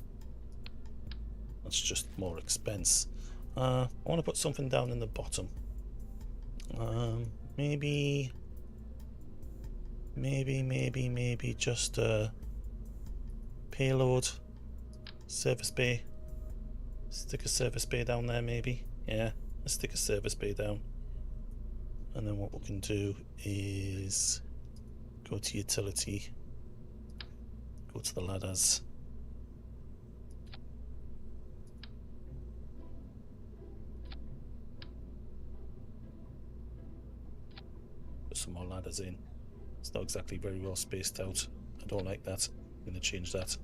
That's just more expense. I want to put something down in the bottom. Maybe just a payload service bay. Stick a service bay down there, maybe. Yeah, let's stick a service bay down. And then what we can do is go to utility, go to the ladders. Put some more ladders in. It's not exactly very well spaced out. I don't like that. I'm going to change that.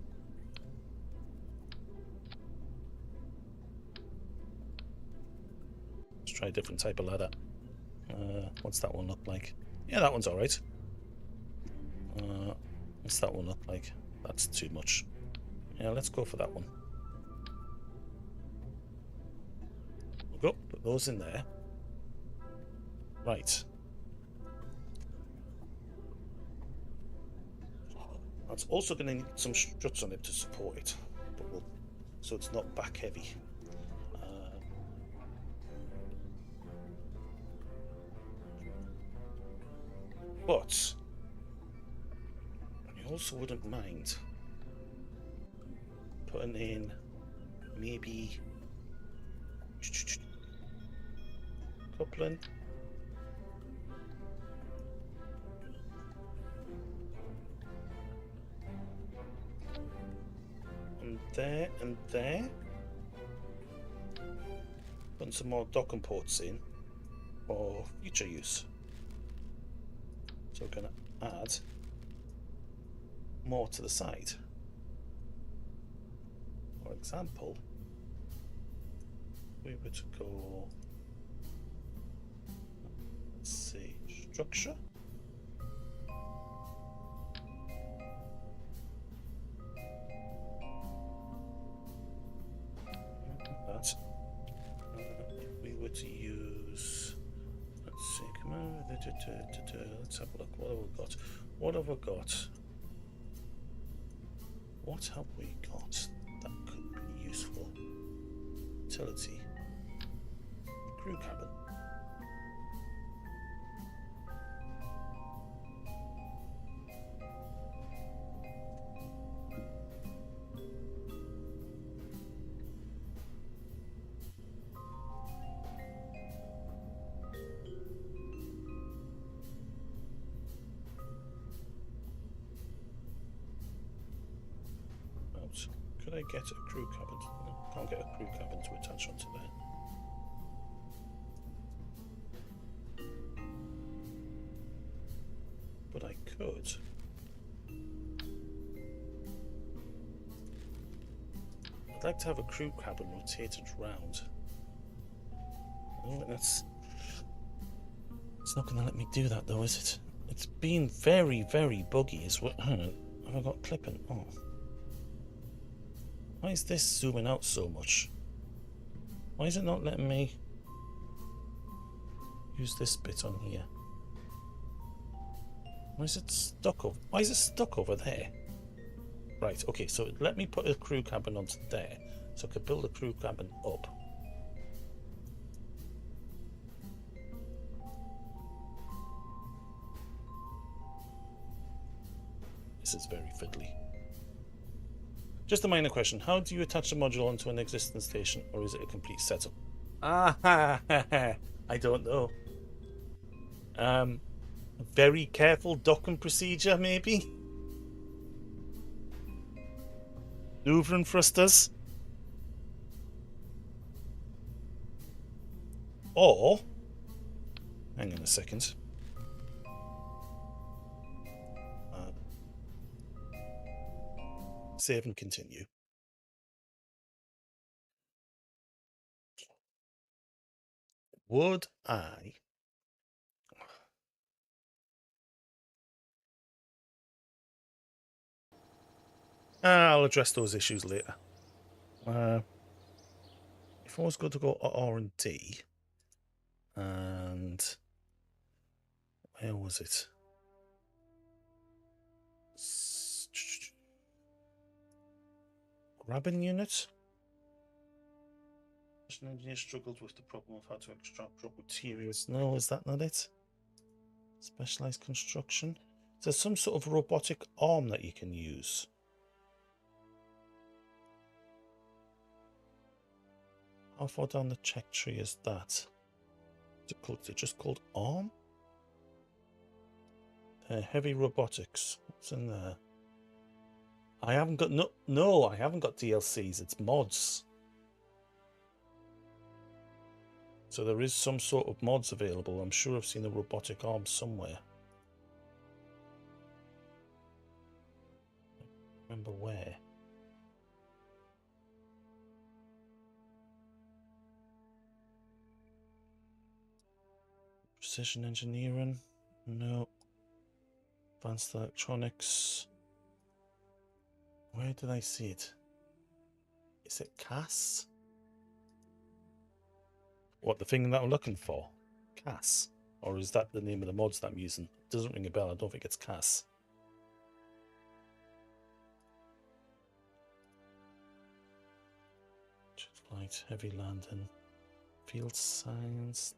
try a different type of ladder. What's that one look like? Yeah, that one's alright. What's that one look like? That's too much. Yeah, let's go for that one. We'll go, put those in there. Right. That's also going to need some struts on it to support it, but so it's not back heavy. But I also wouldn't mind putting in maybe coupling. And there and there. Putting some more docking ports in for future use. So we're going to add more to the side. For example, we were to go, let's see, structure. That. If we were to use, let's see, come on, let's have a look. What have we got? What have we got? What have we got that could be useful? Utility. Crew cabin. Could I get a crew cabin? No, can't get a crew cabin to attach onto there. But I could. I'd like to have a crew cabin rotated round. I don't think that's... It's not going to let me do that though, is it? It's been very, very buggy as well. Have I got clipping? Oh. Why is this zooming out so much? Why is it not letting me use this bit on here? Why is it stuck over? Why is it stuck over there? Right, okay, so let me put a crew cabin onto there, so I could build a crew cabin up. This is very fiddly. Just a minor question. How do you attach a module onto an existing station, or is it a complete setup? Ah, I don't know. Very careful docking procedure, maybe? Maneuvering thrusters? Or, hang on a second. Save and continue. Would I I'll address those issues later. If I was going to go R&D, and where was it? Grabbing unit. An engineer struggled with the problem of how to extract drop materials. No, is that not it? Specialized construction. Is there some sort of robotic arm that you can use? How far down the check tree is that? Is it just called arm? Heavy robotics. What's in there? I haven't got no, I haven't got DLCs. It's mods. So there is some sort of mods available. I'm sure I've seen a robotic arm somewhere. Remember where? Precision engineering. No. Advanced electronics. Where did I see it? Is it CAS? What, the thing that I'm looking for? CAS? Or is that the name of the mods that I'm using? It doesn't ring a bell. I don't think it's CAS. Jet flight, heavy landing, field science.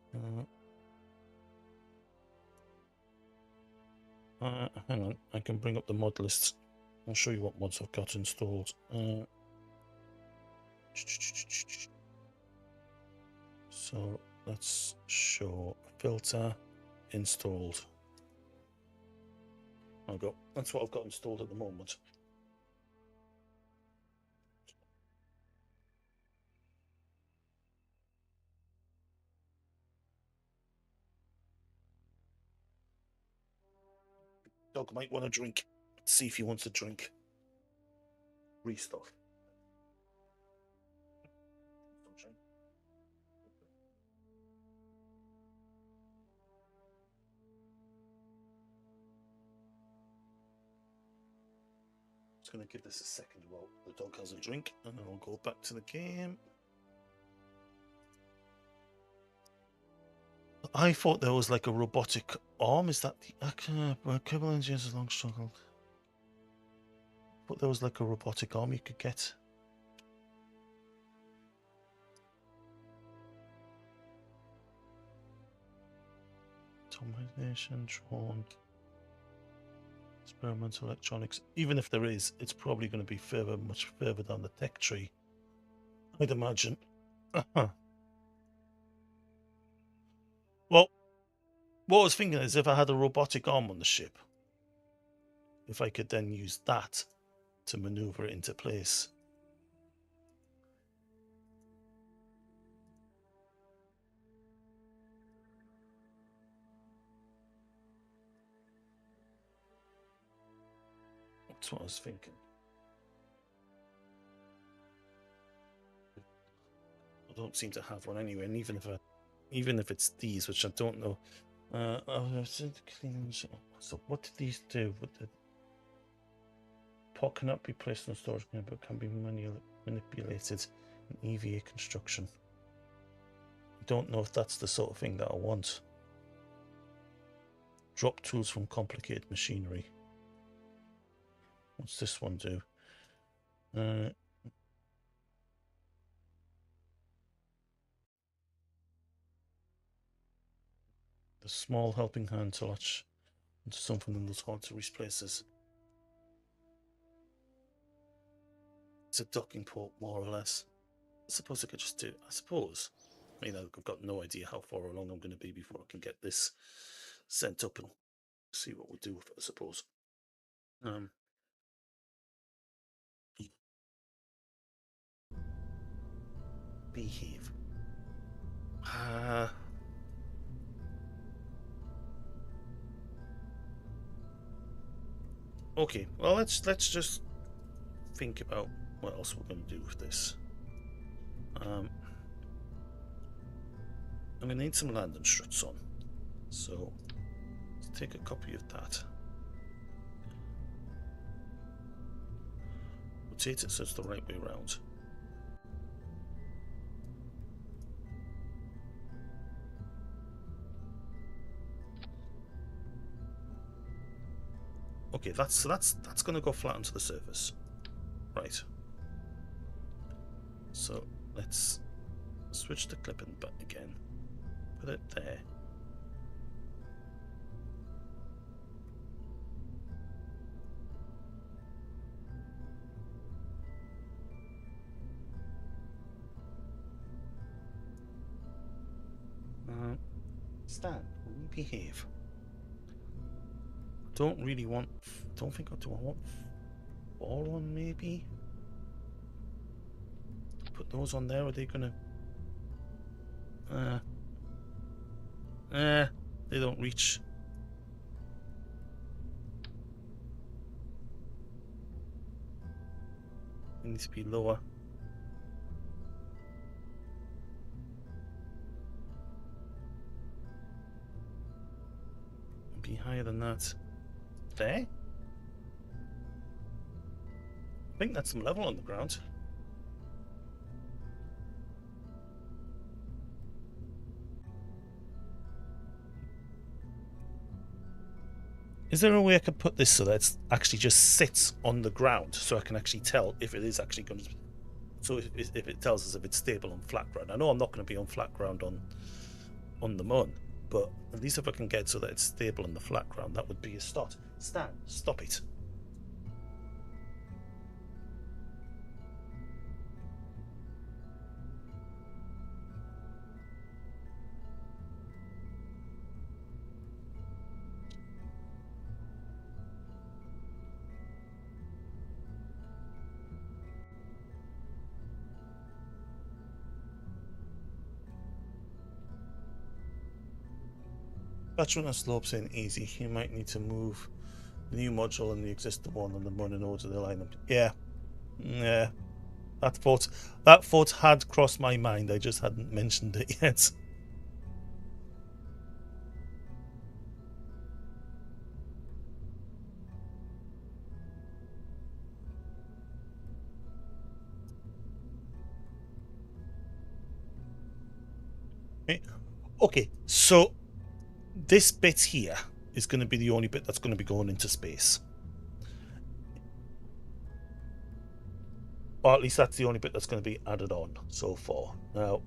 Hang on, I can bring up the mod list. I'll show you what mods I've got installed. So let's show filter installed. That's what I've got installed at the moment. Dog might want to drink. Let's see if he wants to drink. Free stuff. Just going to give this a second while the dog has a drink, and then I'll go back to the game. I thought there was like a robotic arm. Is that the Kerbal Engineers has long struggled? I thought there was like a robotic arm you could get. Automation, drone, experimental electronics. Even if there is, it's probably going to be much further down the tech tree, I'd imagine. Well, what I was thinking is if I had a robotic arm on the ship, if I could then use that to maneuver it into place. That's what I was thinking. I don't seem to have one anyway, and even if it's these, which I don't know. So what did these do? Pot cannot be placed on storage, but can be manipulated in EVA construction. I don't know if that's the sort of thing that I want. Drop tools from complicated machinery. What's this one do? The small helping hand to latch into something in those hard to reach places. It's a docking port, more or less. I suppose I could just do it. I suppose. I mean, I've got no idea how far along I'm going to be before I can get this sent up and see what we'll do with it, I suppose. Behave. Okay, well let's just think about what else we're going to do with this. I'm going to need some landing struts on, so let's take a copy of that. Rotate it so it's the right way around. Okay, that's going to go flat onto the surface, right? So let's switch the clipping button again. Put it there. Stan, will you behave? Don't really want. Don't think I do. I want 4 on maybe. Put those on there. Are they gonna? They don't reach. They need to be lower. higher than that. There? I think that's some level on the ground. Is there a way I could put this so that it actually just sits on the ground, so I can actually tell if it is actually going to... So if it tells us if it's stable on flat ground. I know I'm not going to be on flat ground on the Mun, but at least if I can get so that it's stable on the flat ground, that would be a start. Stan, stop it. Patching on slopes ain't easy. You might need to move the new module and the existing one on the Mun in order to align them. Yeah. That thought had crossed my mind. I just hadn't mentioned it yet. Okay, so this bit here is going to be the only bit that's going to be going into space. Or at least that's the only bit that's going to be added on so far. Now,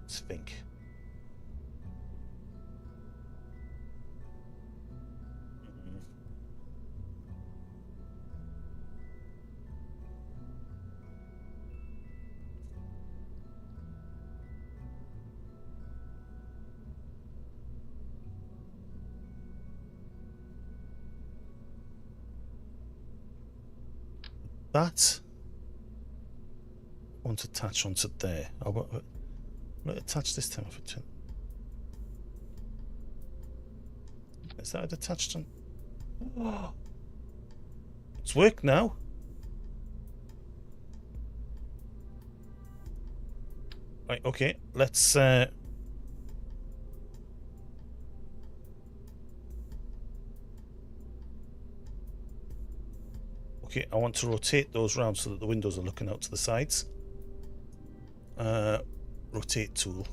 let's think. That won't attach onto there. I'll attach this time. Is that attached on? Oh, it's worked now. Right, okay, let's okay, I want to rotate those round so that the windows are looking out to the sides. Rotate tool.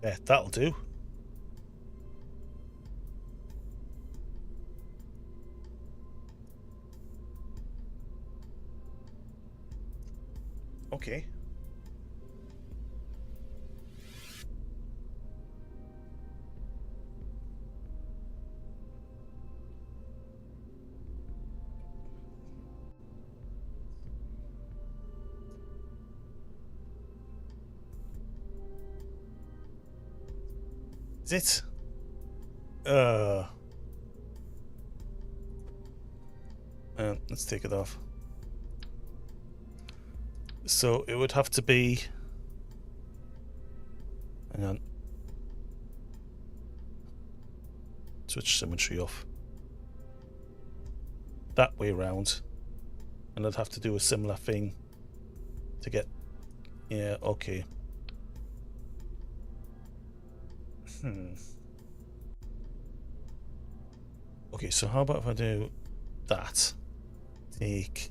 Yeah, that'll do. Okay. Is it? Let's take it off. So it would have to be... Hang on. Switch symmetry off. That way round. And I'd have to do a similar thing to get... Yeah, okay. Okay, so how about if I do that? Take...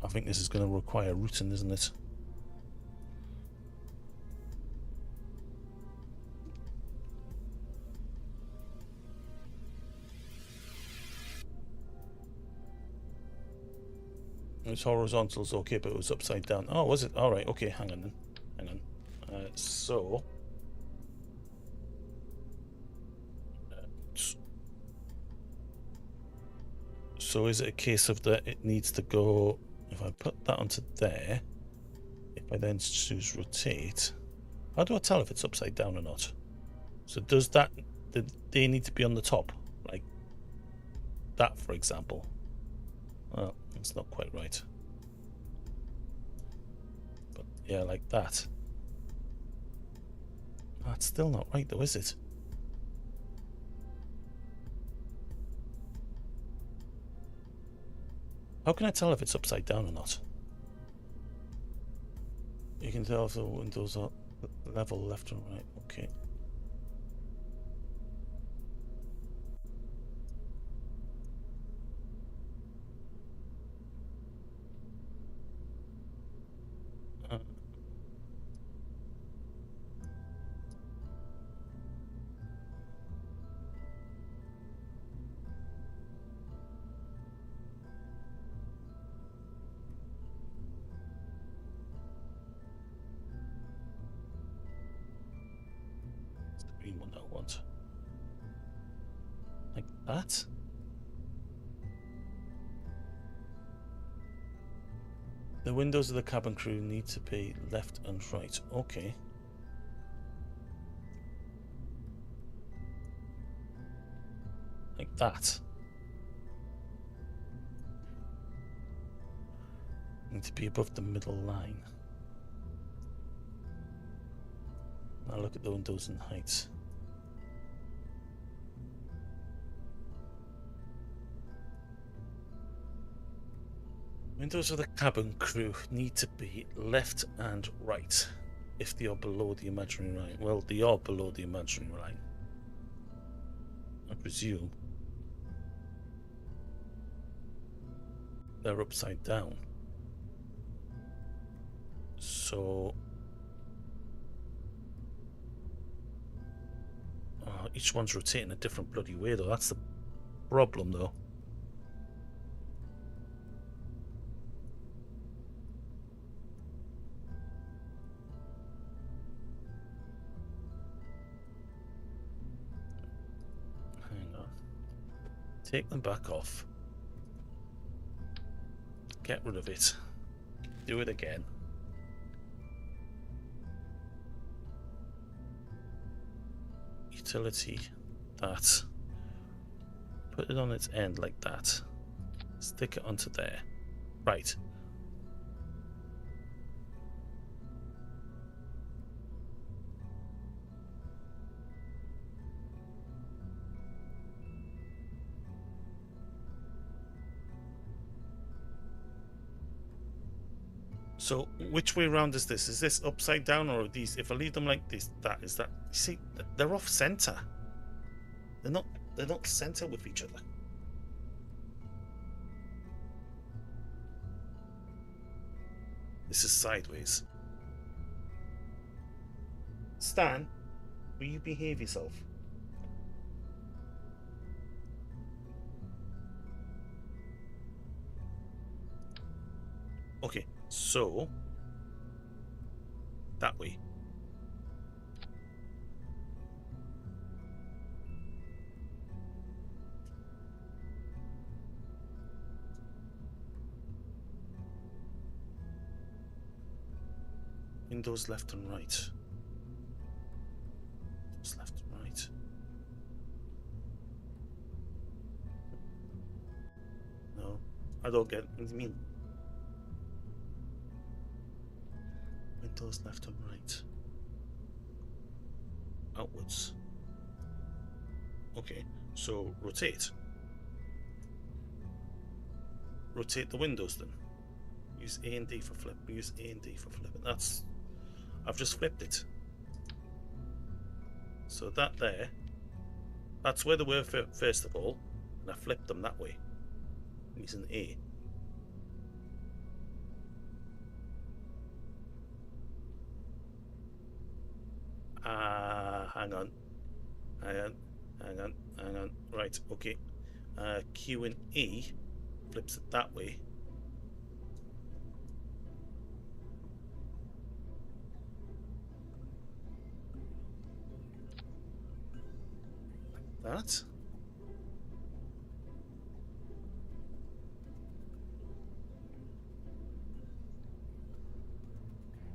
I think this is going to require routing, isn't it? It's horizontals, okay, but it was upside down. Oh, was it? All right, okay, hang on then. Hang on. So is it a case of that it needs to go... If I put that onto there, if I then choose rotate, how do I tell if it's upside down or not? So does they need to be on the top? Like that, for example? It's not quite right. But yeah, like that. That's still not right though, is it? How can I tell if it's upside down or not? You can tell if the windows are level left and right. Okay. It's the green one I want. Like that? The windows of the cabin crew need to be left and right. Okay. Like that. Need to be above the middle line. Now look at the windows and heights. Windows of the cabin crew need to be left and right if they are below the imaginary line. Well, they are below the imaginary line, I presume. They're upside down. So each one's rotating a different bloody way though. That's the problem though. Hang on. Take them back off. Get rid of it. Do it again. Utility. That. Put it on its end like that. Stick it onto there. Right. So which way around is this? Is this upside down or are these? If I leave them like this, that is that. You see, they're off center. They're not center with each other. This is sideways. Stan, will you behave yourself? Okay, so that way. Windows left and right. Windows left and right. No, I don't get what you mean. Windows left and right. Outwards. Okay, so rotate. Rotate the windows then. Use A and D for flip. Use A and D for flipping. That's... I've just flipped it. So that there, that's where they were first of all, and I flipped them that way using A. Hang on. Right, okay. Q and E flips it that way. Like that.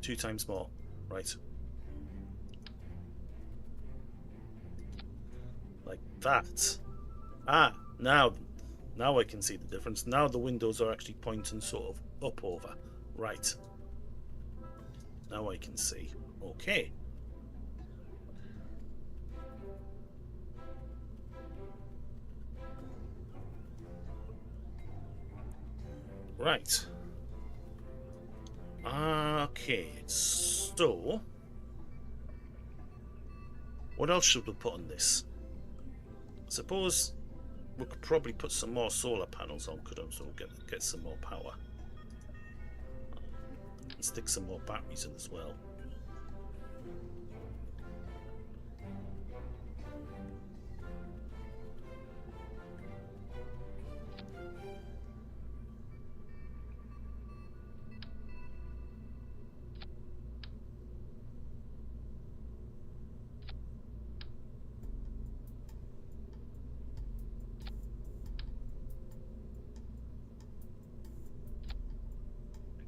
Two times more. Right. Like that. Ah, now Now I can see the difference. Now the windows are actually pointing sort of up over. Right. Now I can see. Okay. Right. Okay, so what else should we put on this? Suppose we could probably put some more solar panels on, couldn't we? So we'll get some more power. And stick some more batteries in as well.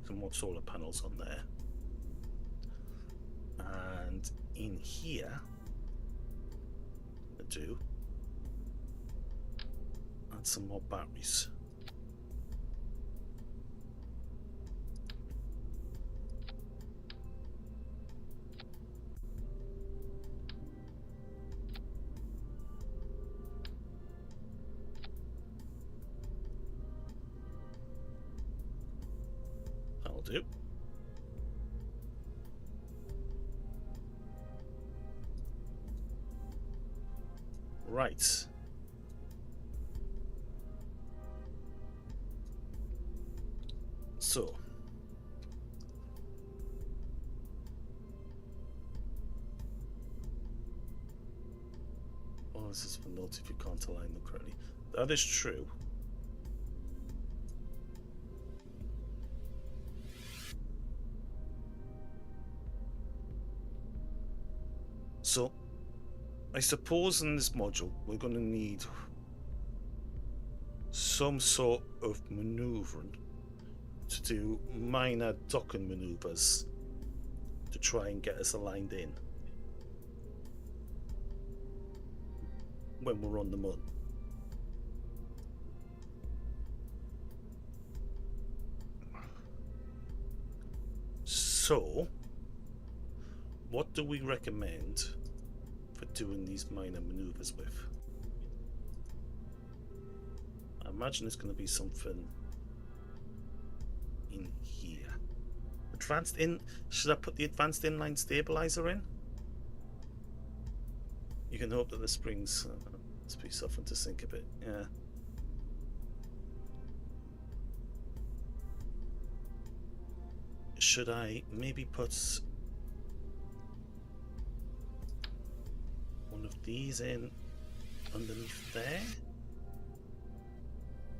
Some more solar panels on there. And in here, I do add some more batteries. That'll do. Right. So this is for notes if you can't align them correctly. That is true. So I suppose in this module we're going to need some sort of maneuvering to do minor docking maneuvers to try and get us aligned in when we're on the moon. So what do we recommend for doing these minor maneuvers with? I imagine it's going to be something in here. Advanced in. Should I put the advanced inline stabilizer in? You can hope that the springs must be softened to sink a bit. Yeah. Should I maybe put one of these in underneath there,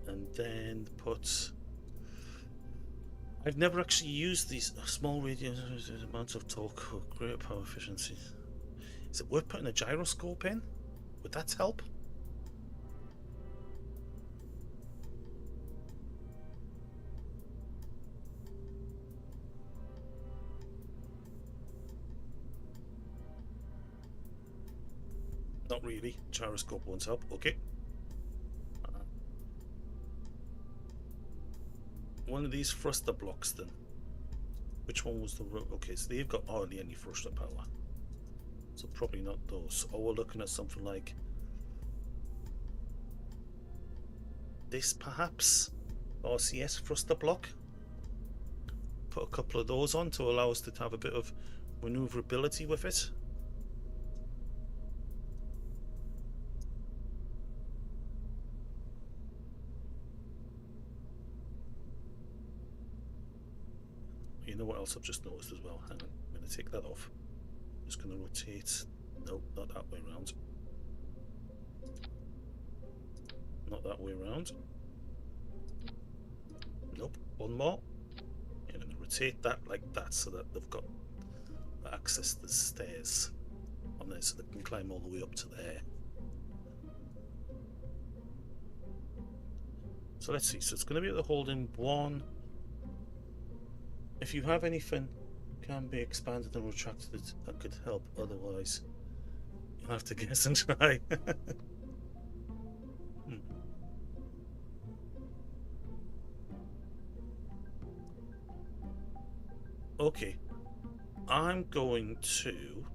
and then put. I've never actually used these small radius amounts of torque or greater power efficiency. Is it worth putting a gyroscope in? Would that help? Not really. Gyroscope won't help. Okay. One of these thruster blocks then. Which one was the okay, so they've got hardly any thruster power. So probably not those. Or we're looking at something like this perhaps. RCS thruster block. Put a couple of those on to allow us to have a bit of maneuverability with it. You know what else I've just noticed as well? Hang on, I'm going to take that off. I'm just going to rotate. Nope, not that way around. Not that way around. Nope, one more. I'm going to rotate that like that so that they've got access to the stairs on there so they can climb all the way up to there. So let's see. So it's going to be able to hold in one. If you have anything can be expanded and retracted, that could help. Otherwise, you'll have to guess and try. Okay, I'm going to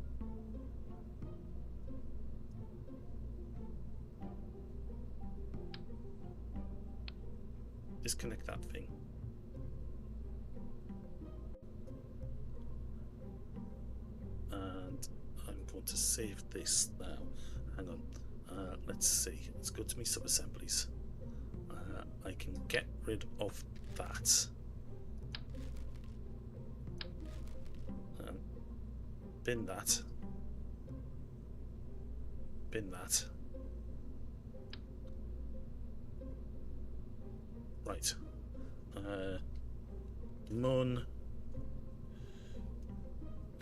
disconnect that thing. And I'm going to save this now. Hang on. Let's see. Let's go to my sub-assemblies. I can get rid of that. Bin that. Bin that. Right. Mun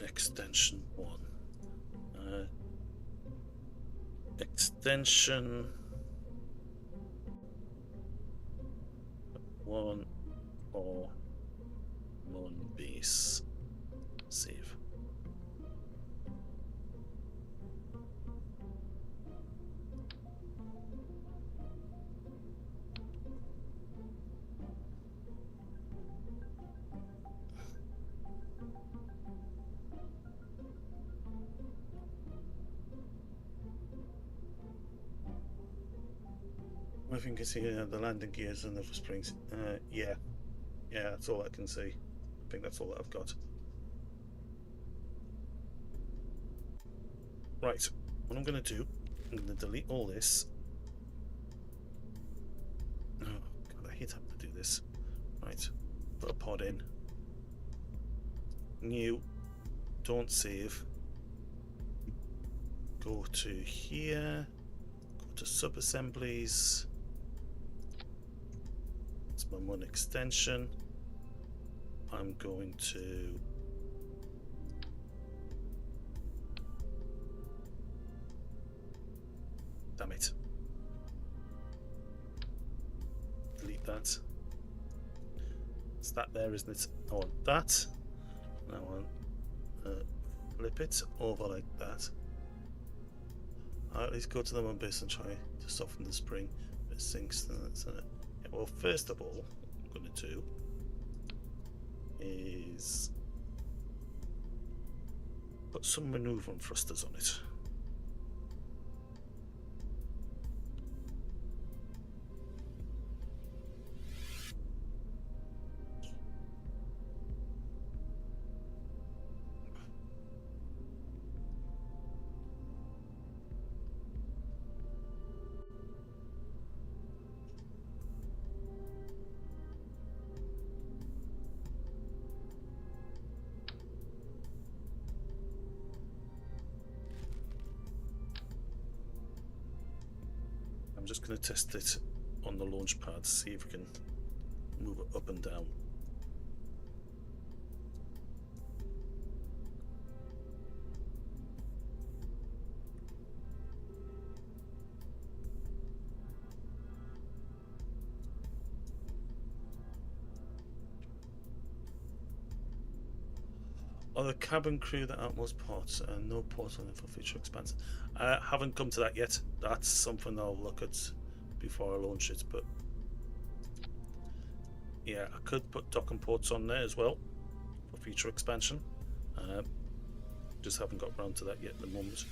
extension 1. Extension 1 or Mun base. Save. I think it's the landing gears and the springs. Yeah, that's all I can see. I think that's all that I've got. Right, what I'm going to do, I'm going to delete all this. Oh God, I hate having to do this. Right, put a pod in. New, don't save. Go to here, go to sub-assemblies. It's my Mun extension. I'm going to damn it. Delete that. It's that there, isn't it? I want that. I want flip it over like that. Alright, let's go to the Mun base and try to soften the spring. It sinks. Yeah, well, first of all, what I'm going to do is put some maneuvering thrusters on it. I'm just going to test it on the launch pad, see if we can move it up and down. Are the cabin crew the utmost parts and no ports on it for future expansion? I haven't come to that yet. That's something I'll look at before I launch it, but yeah, I could put docking ports on there as well for future expansion. Just haven't got around to that yet at the moment.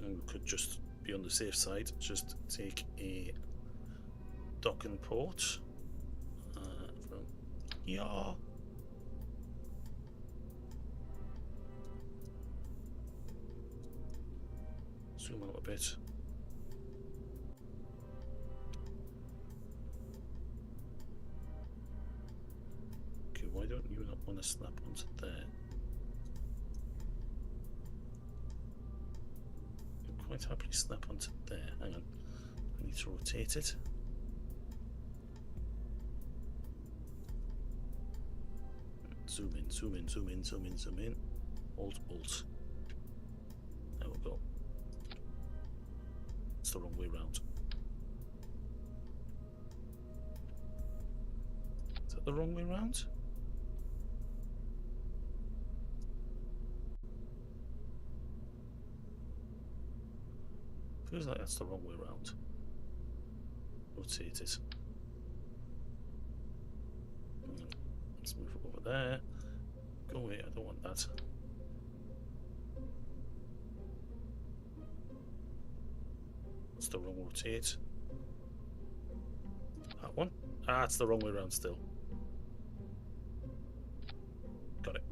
And we could just be on the safe side, just take a docking port. Yeah. Zoom out a bit. Okay, why don't you not want to snap onto there? You can quite happily snap onto there. Hang on. I need to rotate it. Zoom in, zoom in, zoom in, zoom in, zoom in. Alt, alt. There we go. It's the wrong way round. Is that the wrong way round? Feels like that's the wrong way round. Rotate it. Let's move over there. Go away, I don't want that. That's the wrong rotate. That one. Ah, it's the wrong way around still. Got it.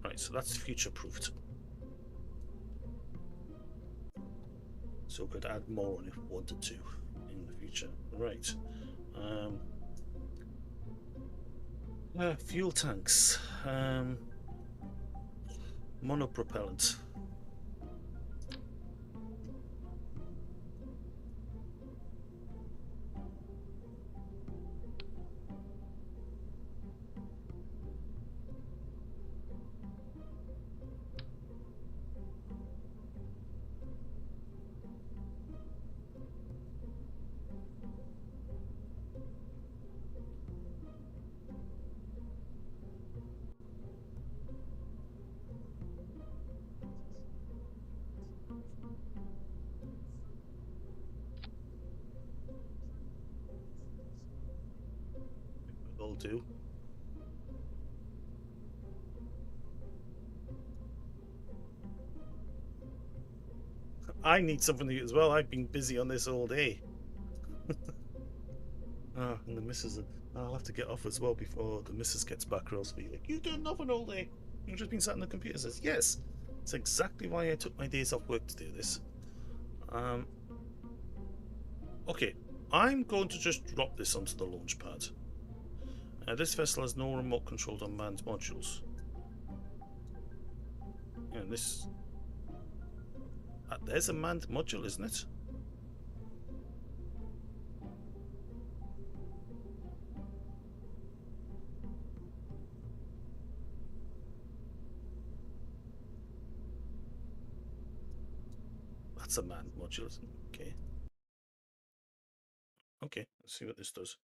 Right, so that's future-proofed. So we could add more on if we wanted to in the future. Right. Fuel tanks. Monopropellant. Will do. I need something to eat as well. I've been busy on this all day. And the missus, I'll have to get off as well before the missus gets back, or else be like, "You've done nothing all day. You've just been sat on the computer." Says, "Yes, it's exactly why I took my days off work to do this." Okay, I'm going to just drop this onto the launch pad. This vessel has no remote controlled unmanned modules. And this... there's a manned module, isn't it? That's a manned module, isn't it? Okay. Okay, let's see what this does.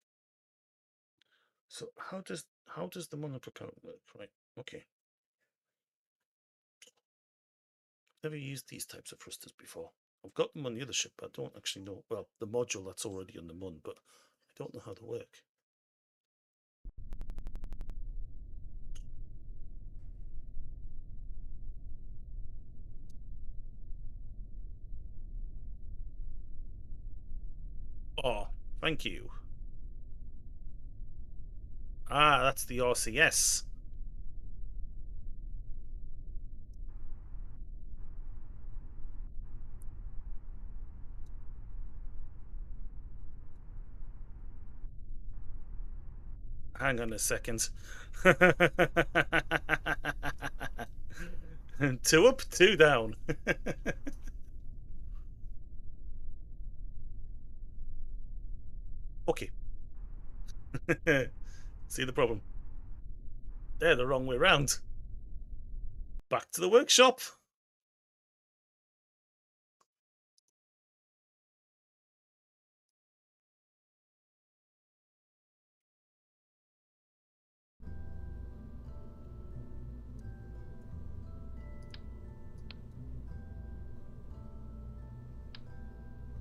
So how does the monopropellant work? Right. Okay. Never used these types of thrusters before. I've got them on the other ship, but I don't actually know. Well, the module that's already on the Mun, but I don't know how they work. Oh, thank you. Ah, that's the RCS. Hang on a second. 2 up, 2 down. Okay. See the problem? They're the wrong way round. Back to the workshop.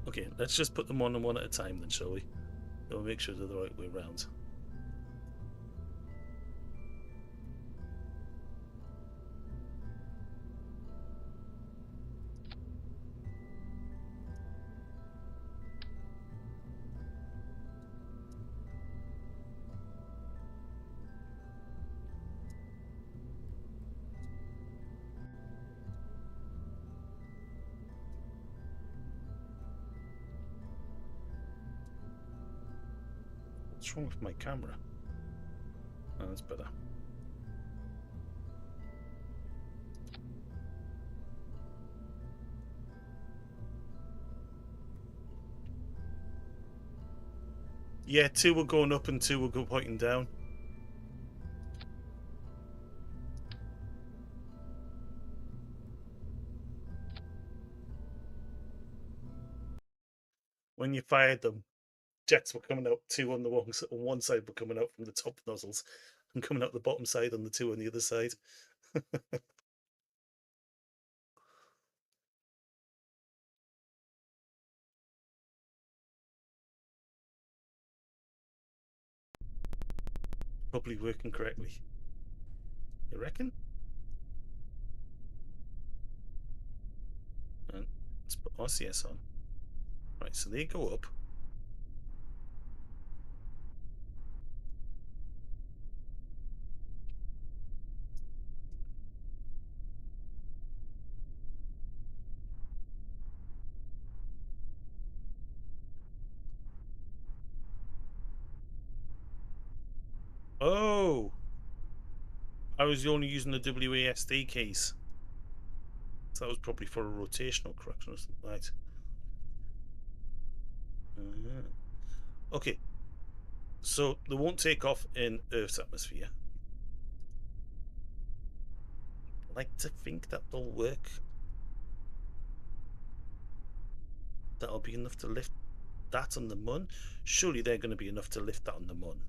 Okay, let's just put them on one at a time then, shall we? We'll make sure they're the right way round. What's wrong with my camera? Oh, that's better. Yeah, 2 were going up and 2 were pointing down. When you fired them, jets were coming out, 2 on the one side were coming out from the top nozzles and coming out the bottom side on the 2 on the other side. probably working correctly. You reckon? And let's put RCS on. Right, so they go up. Oh! I was only using the WASD keys. So that was probably for a rotational correction or something. Right. Okay. So they won't take off in Earth's atmosphere. I like to think that they'll work. That'll be enough to lift that on the Mun. Surely they're going to be enough to lift that on the Mun.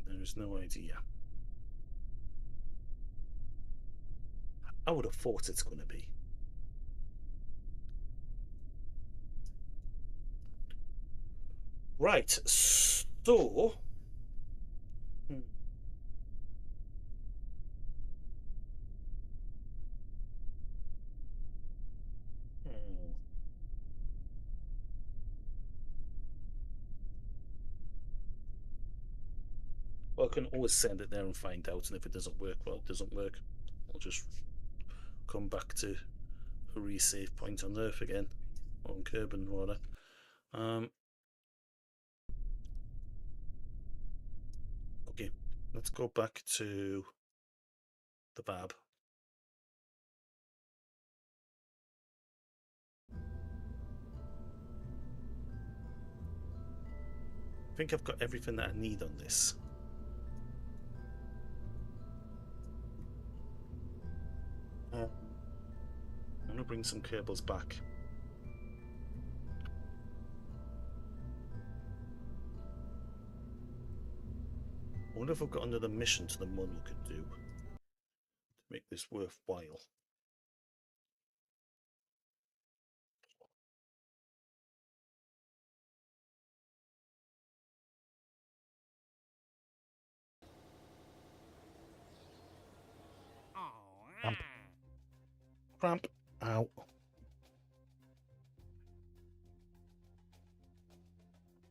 There's no idea. I would have thought it's going to be. Right, so... Well, I can always send it there and find out, and if it doesn't work, well, it doesn't work. I'll just come back to a resave point on Earth again, on Kerbin rather. Okay, let's go back to the Vab. I think I've got everything that I need on this. I'm going to bring some cables back. I wonder if I've got another mission to the Mun we could do to make this worthwhile. Cramp. Cramp. Ow.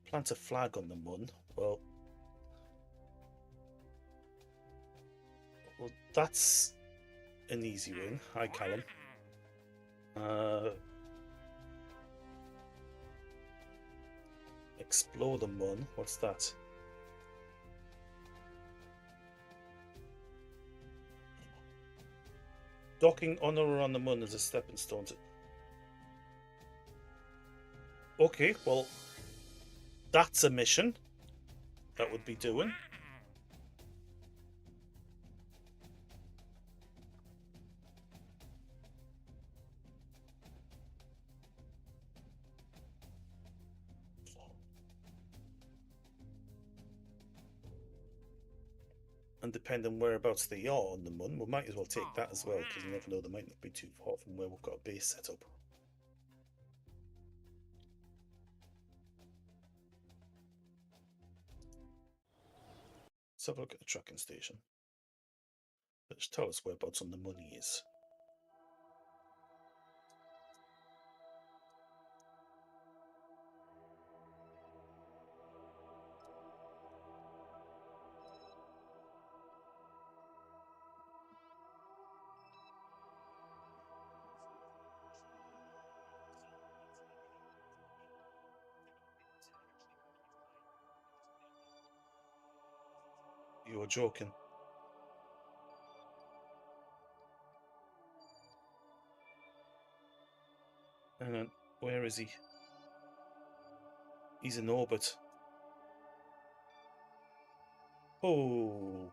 Plant a flag on the Mun. Well, that's an easy win. Hi, Callum. Explore the Mun. What's that? Docking on or on the Mun is a stepping stone to... Okay, well, that's a mission that would be doing. And depending on whereabouts they are on the Mun, we might as well take that as well, because you never know, they might not be too far from where we've got a base set up. Let's have a look at the tracking station. Let's tell us whereabouts on the Mun is. You're joking. Hang on, where is he? He's in orbit. Oh.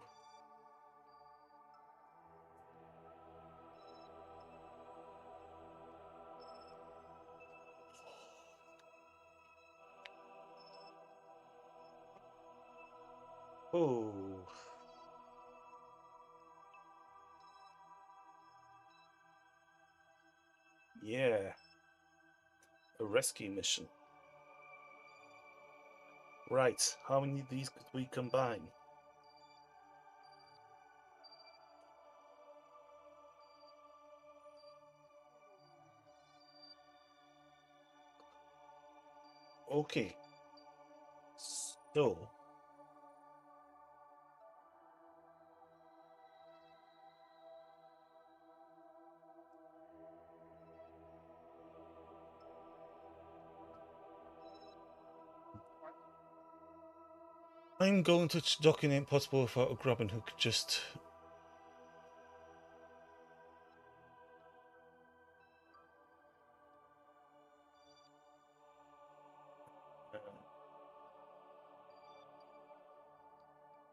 Oh. rescue mission. Right, how many of these could we combine? Okay, so I'm going to docking impossible without a grabbing hook. Just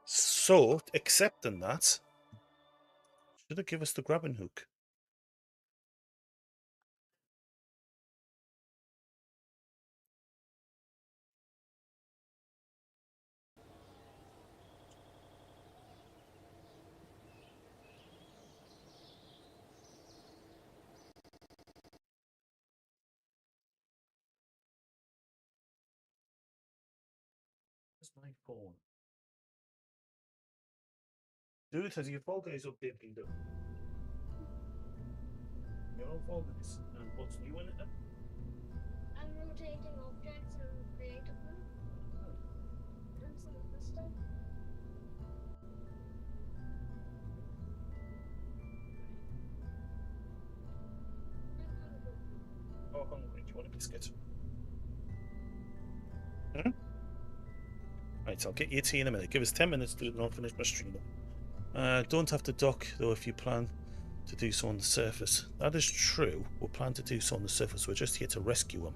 so accepting that, should it give us the grabbing hook? Where's my phone? Dude, has your Fall Guys update been done? Your own Fall Guys? And what's new in it then? I'm rotating objects and creative them. And some of the stuff. Oh, hungry. Do you want a biscuit? Hmm? Right, I'll get you tea in a minute. Give us 10 minutes to do it and I'll finish my stream. Don't have to dock, though, if you plan to do so on the surface. That is true. We'll plan to do so on the surface. We're just here to rescue him.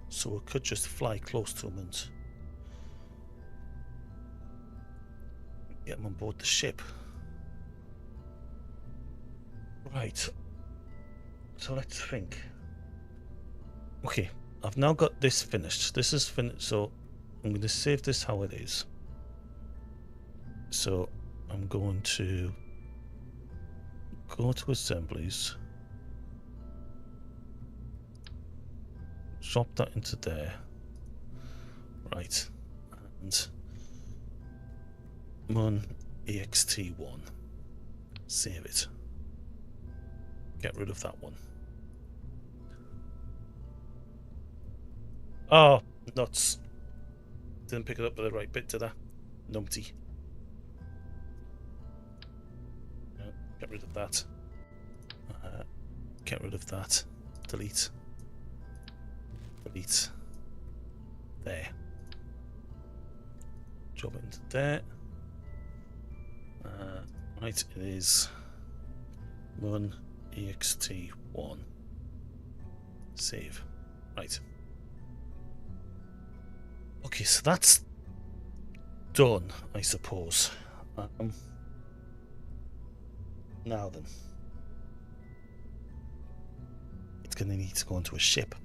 So we could just fly close to him and get him on board the ship. Right. So let's think. Okay, I've now got this finished. This is finished, so I'm going to save this how it is. So I'm going to go to assemblies, drop that into there. Right, and Mun ext1. Save it. Get rid of that one. Oh, nuts. Didn't pick it up with the right bit, did I? Numpty. Get rid of that. Get rid of that. Delete. Delete. There. Drop it into there. Right, it is Mun ext1. Save. Right. Okay, so that's done, I suppose. Now then. It's going to need to go into a ship.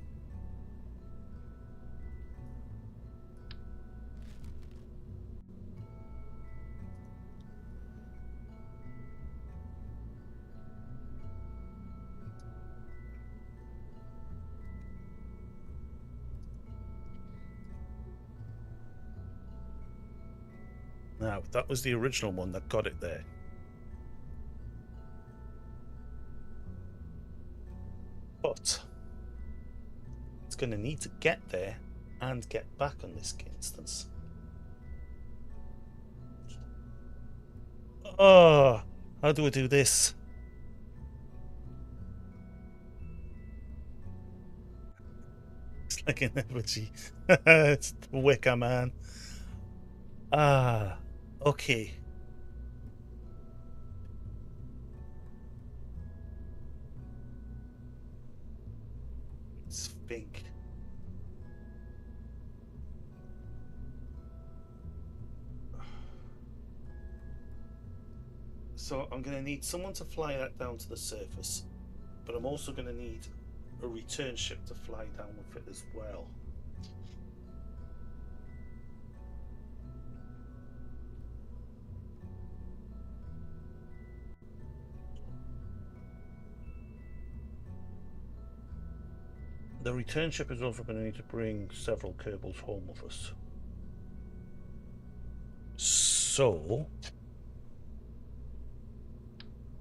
Now, that was the original one that got it there. But it's going to need to get there and get back on this instance. Oh, how do I do this? It's like an effigy. It's the Wicker Man. Ah, okay. Let's think. So I'm going to need someone to fly that down to the surface, but I'm also going to need a return ship to fly down with it as well. The return ship is also going to need to bring several cables home with us. So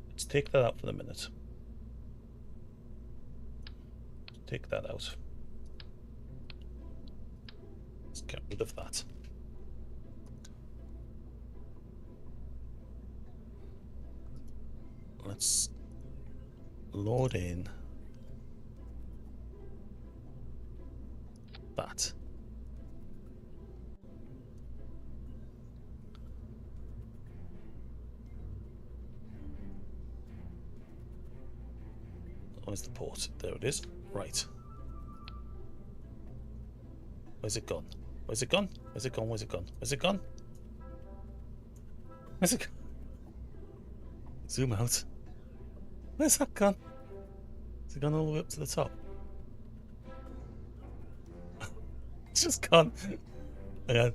let's take that out for the minute. Take that out. Let's get rid of that. Let's load in that. Where's the port? There it is. Right. Where's it gone? Where's it gone? Where's it gone? Where's it gone? Where's it gone? Where's it gone? Zoom out. Where's that gone? Has it gone all the way up to the top? It's just gone. Hang on.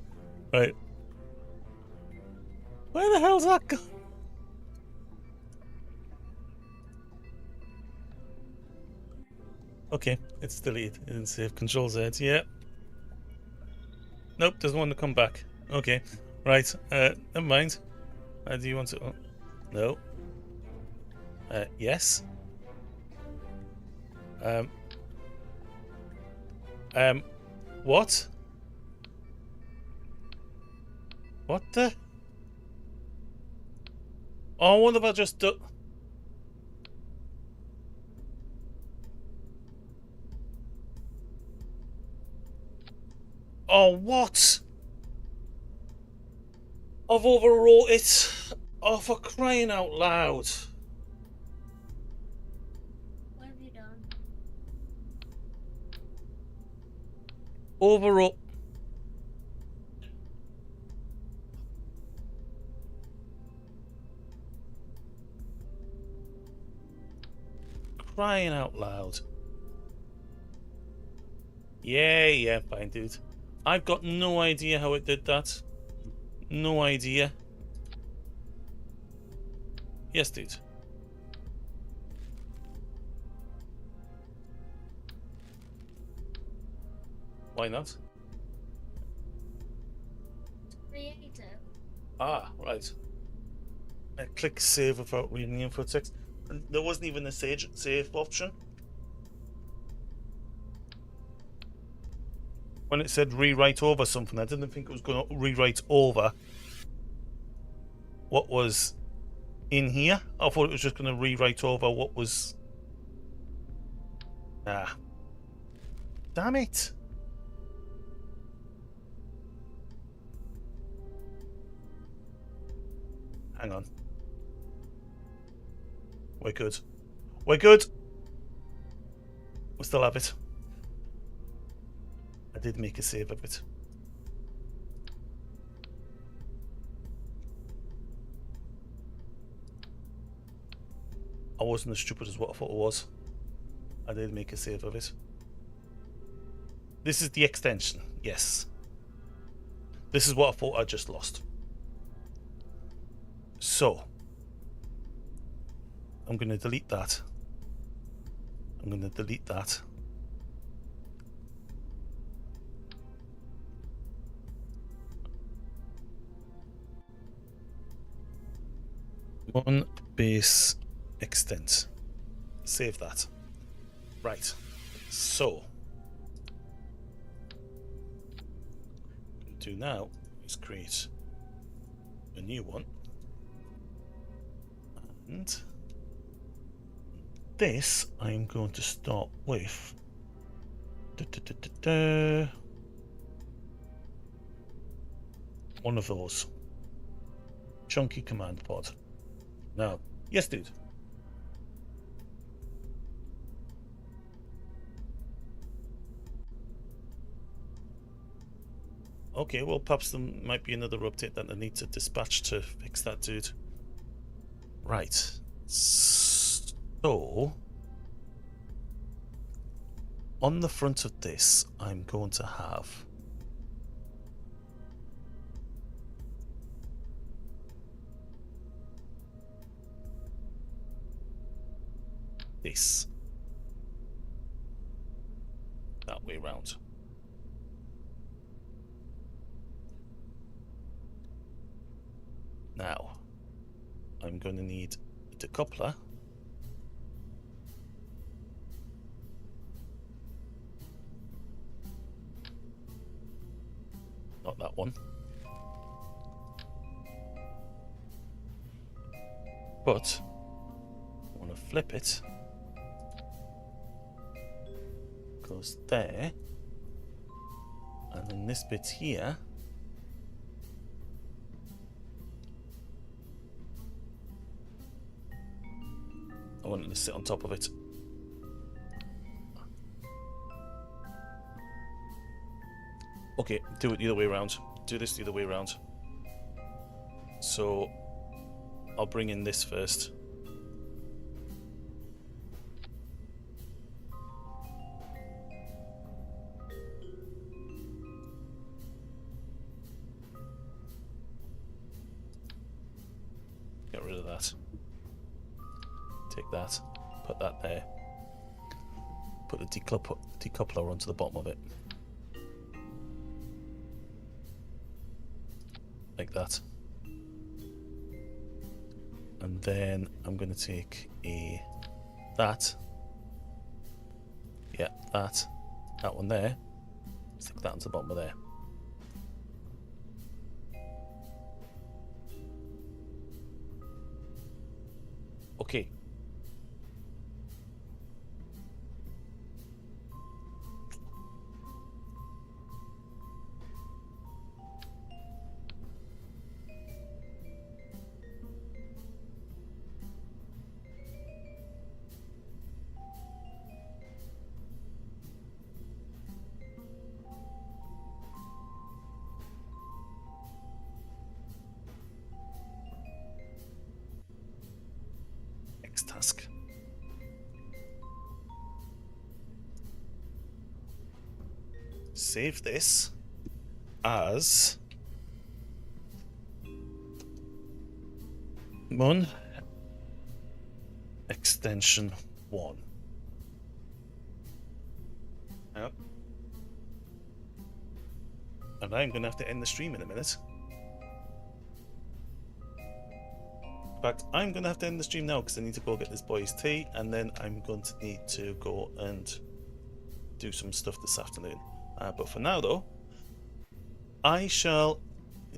Right. Where the hell's that gone? Okay, it's deleted. It didn't save. Control Z. Yeah. Nope, doesn't want to come back. Okay. Right. Never mind. Do you want to... Oh. No. Yes. What? What the? Oh, what have I just done? Oh, what? I've overwrought it. Oh, for crying out loud. What have you done? Overwrought. Crying out loud. Yeah, fine, dude. I've got no idea how it did that. No idea. Yes, dude. Why not? Creative. Ah, right. I click save without reading the info text. And there wasn't even a save option. When it said rewrite over something, I didn't think it was going to rewrite over what was in here. I thought it was just going to rewrite over what was... Ah. Damn it. Hang on. We're good. We're good. We still have it. I did make a save of it. I wasn't as stupid as what I thought it was. I did make a save of it. This is the extension, yes. This is what I thought I just lost. So, I'm going to delete that. I'm going to delete that. One base extent. Save that. Right. So, what I'm going to do now is create a new one. And this I'm going to start with one of those. Chunky command pod. Now, yes, dude. Okay, well, perhaps there might be another update that I need to dispatch to fix that, dude. Right. So, on the front of this, I'm going to have this. way round. Now, I'm going to need a decoupler. Not that one. But I want to flip it. Goes there. And then this bit here. I want it to sit on top of it. Okay, do it the other way around. Do this the other way around. So I'll bring in this first. Get rid of that. Take that, put that there. Put the decoupler onto the bottom of it. Like that. And then I'm going to take that one there, stick that onto the bottom of there. Okay. Next task. Save this as Mon extension 1. Yep. And I'm going to have to end the stream in a minute. In fact, I'm going to have to end the stream now because I need to go get this boy's tea, and then I'm going to need to go and do some stuff this afternoon. But for now, though, I shall.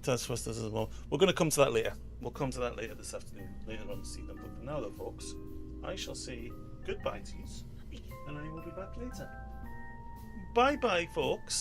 We're going to come to that later. We'll come to that later this afternoon, later on this evening. But for now, though, folks, I shall say goodbye to you, and I will be back later. Bye bye, folks.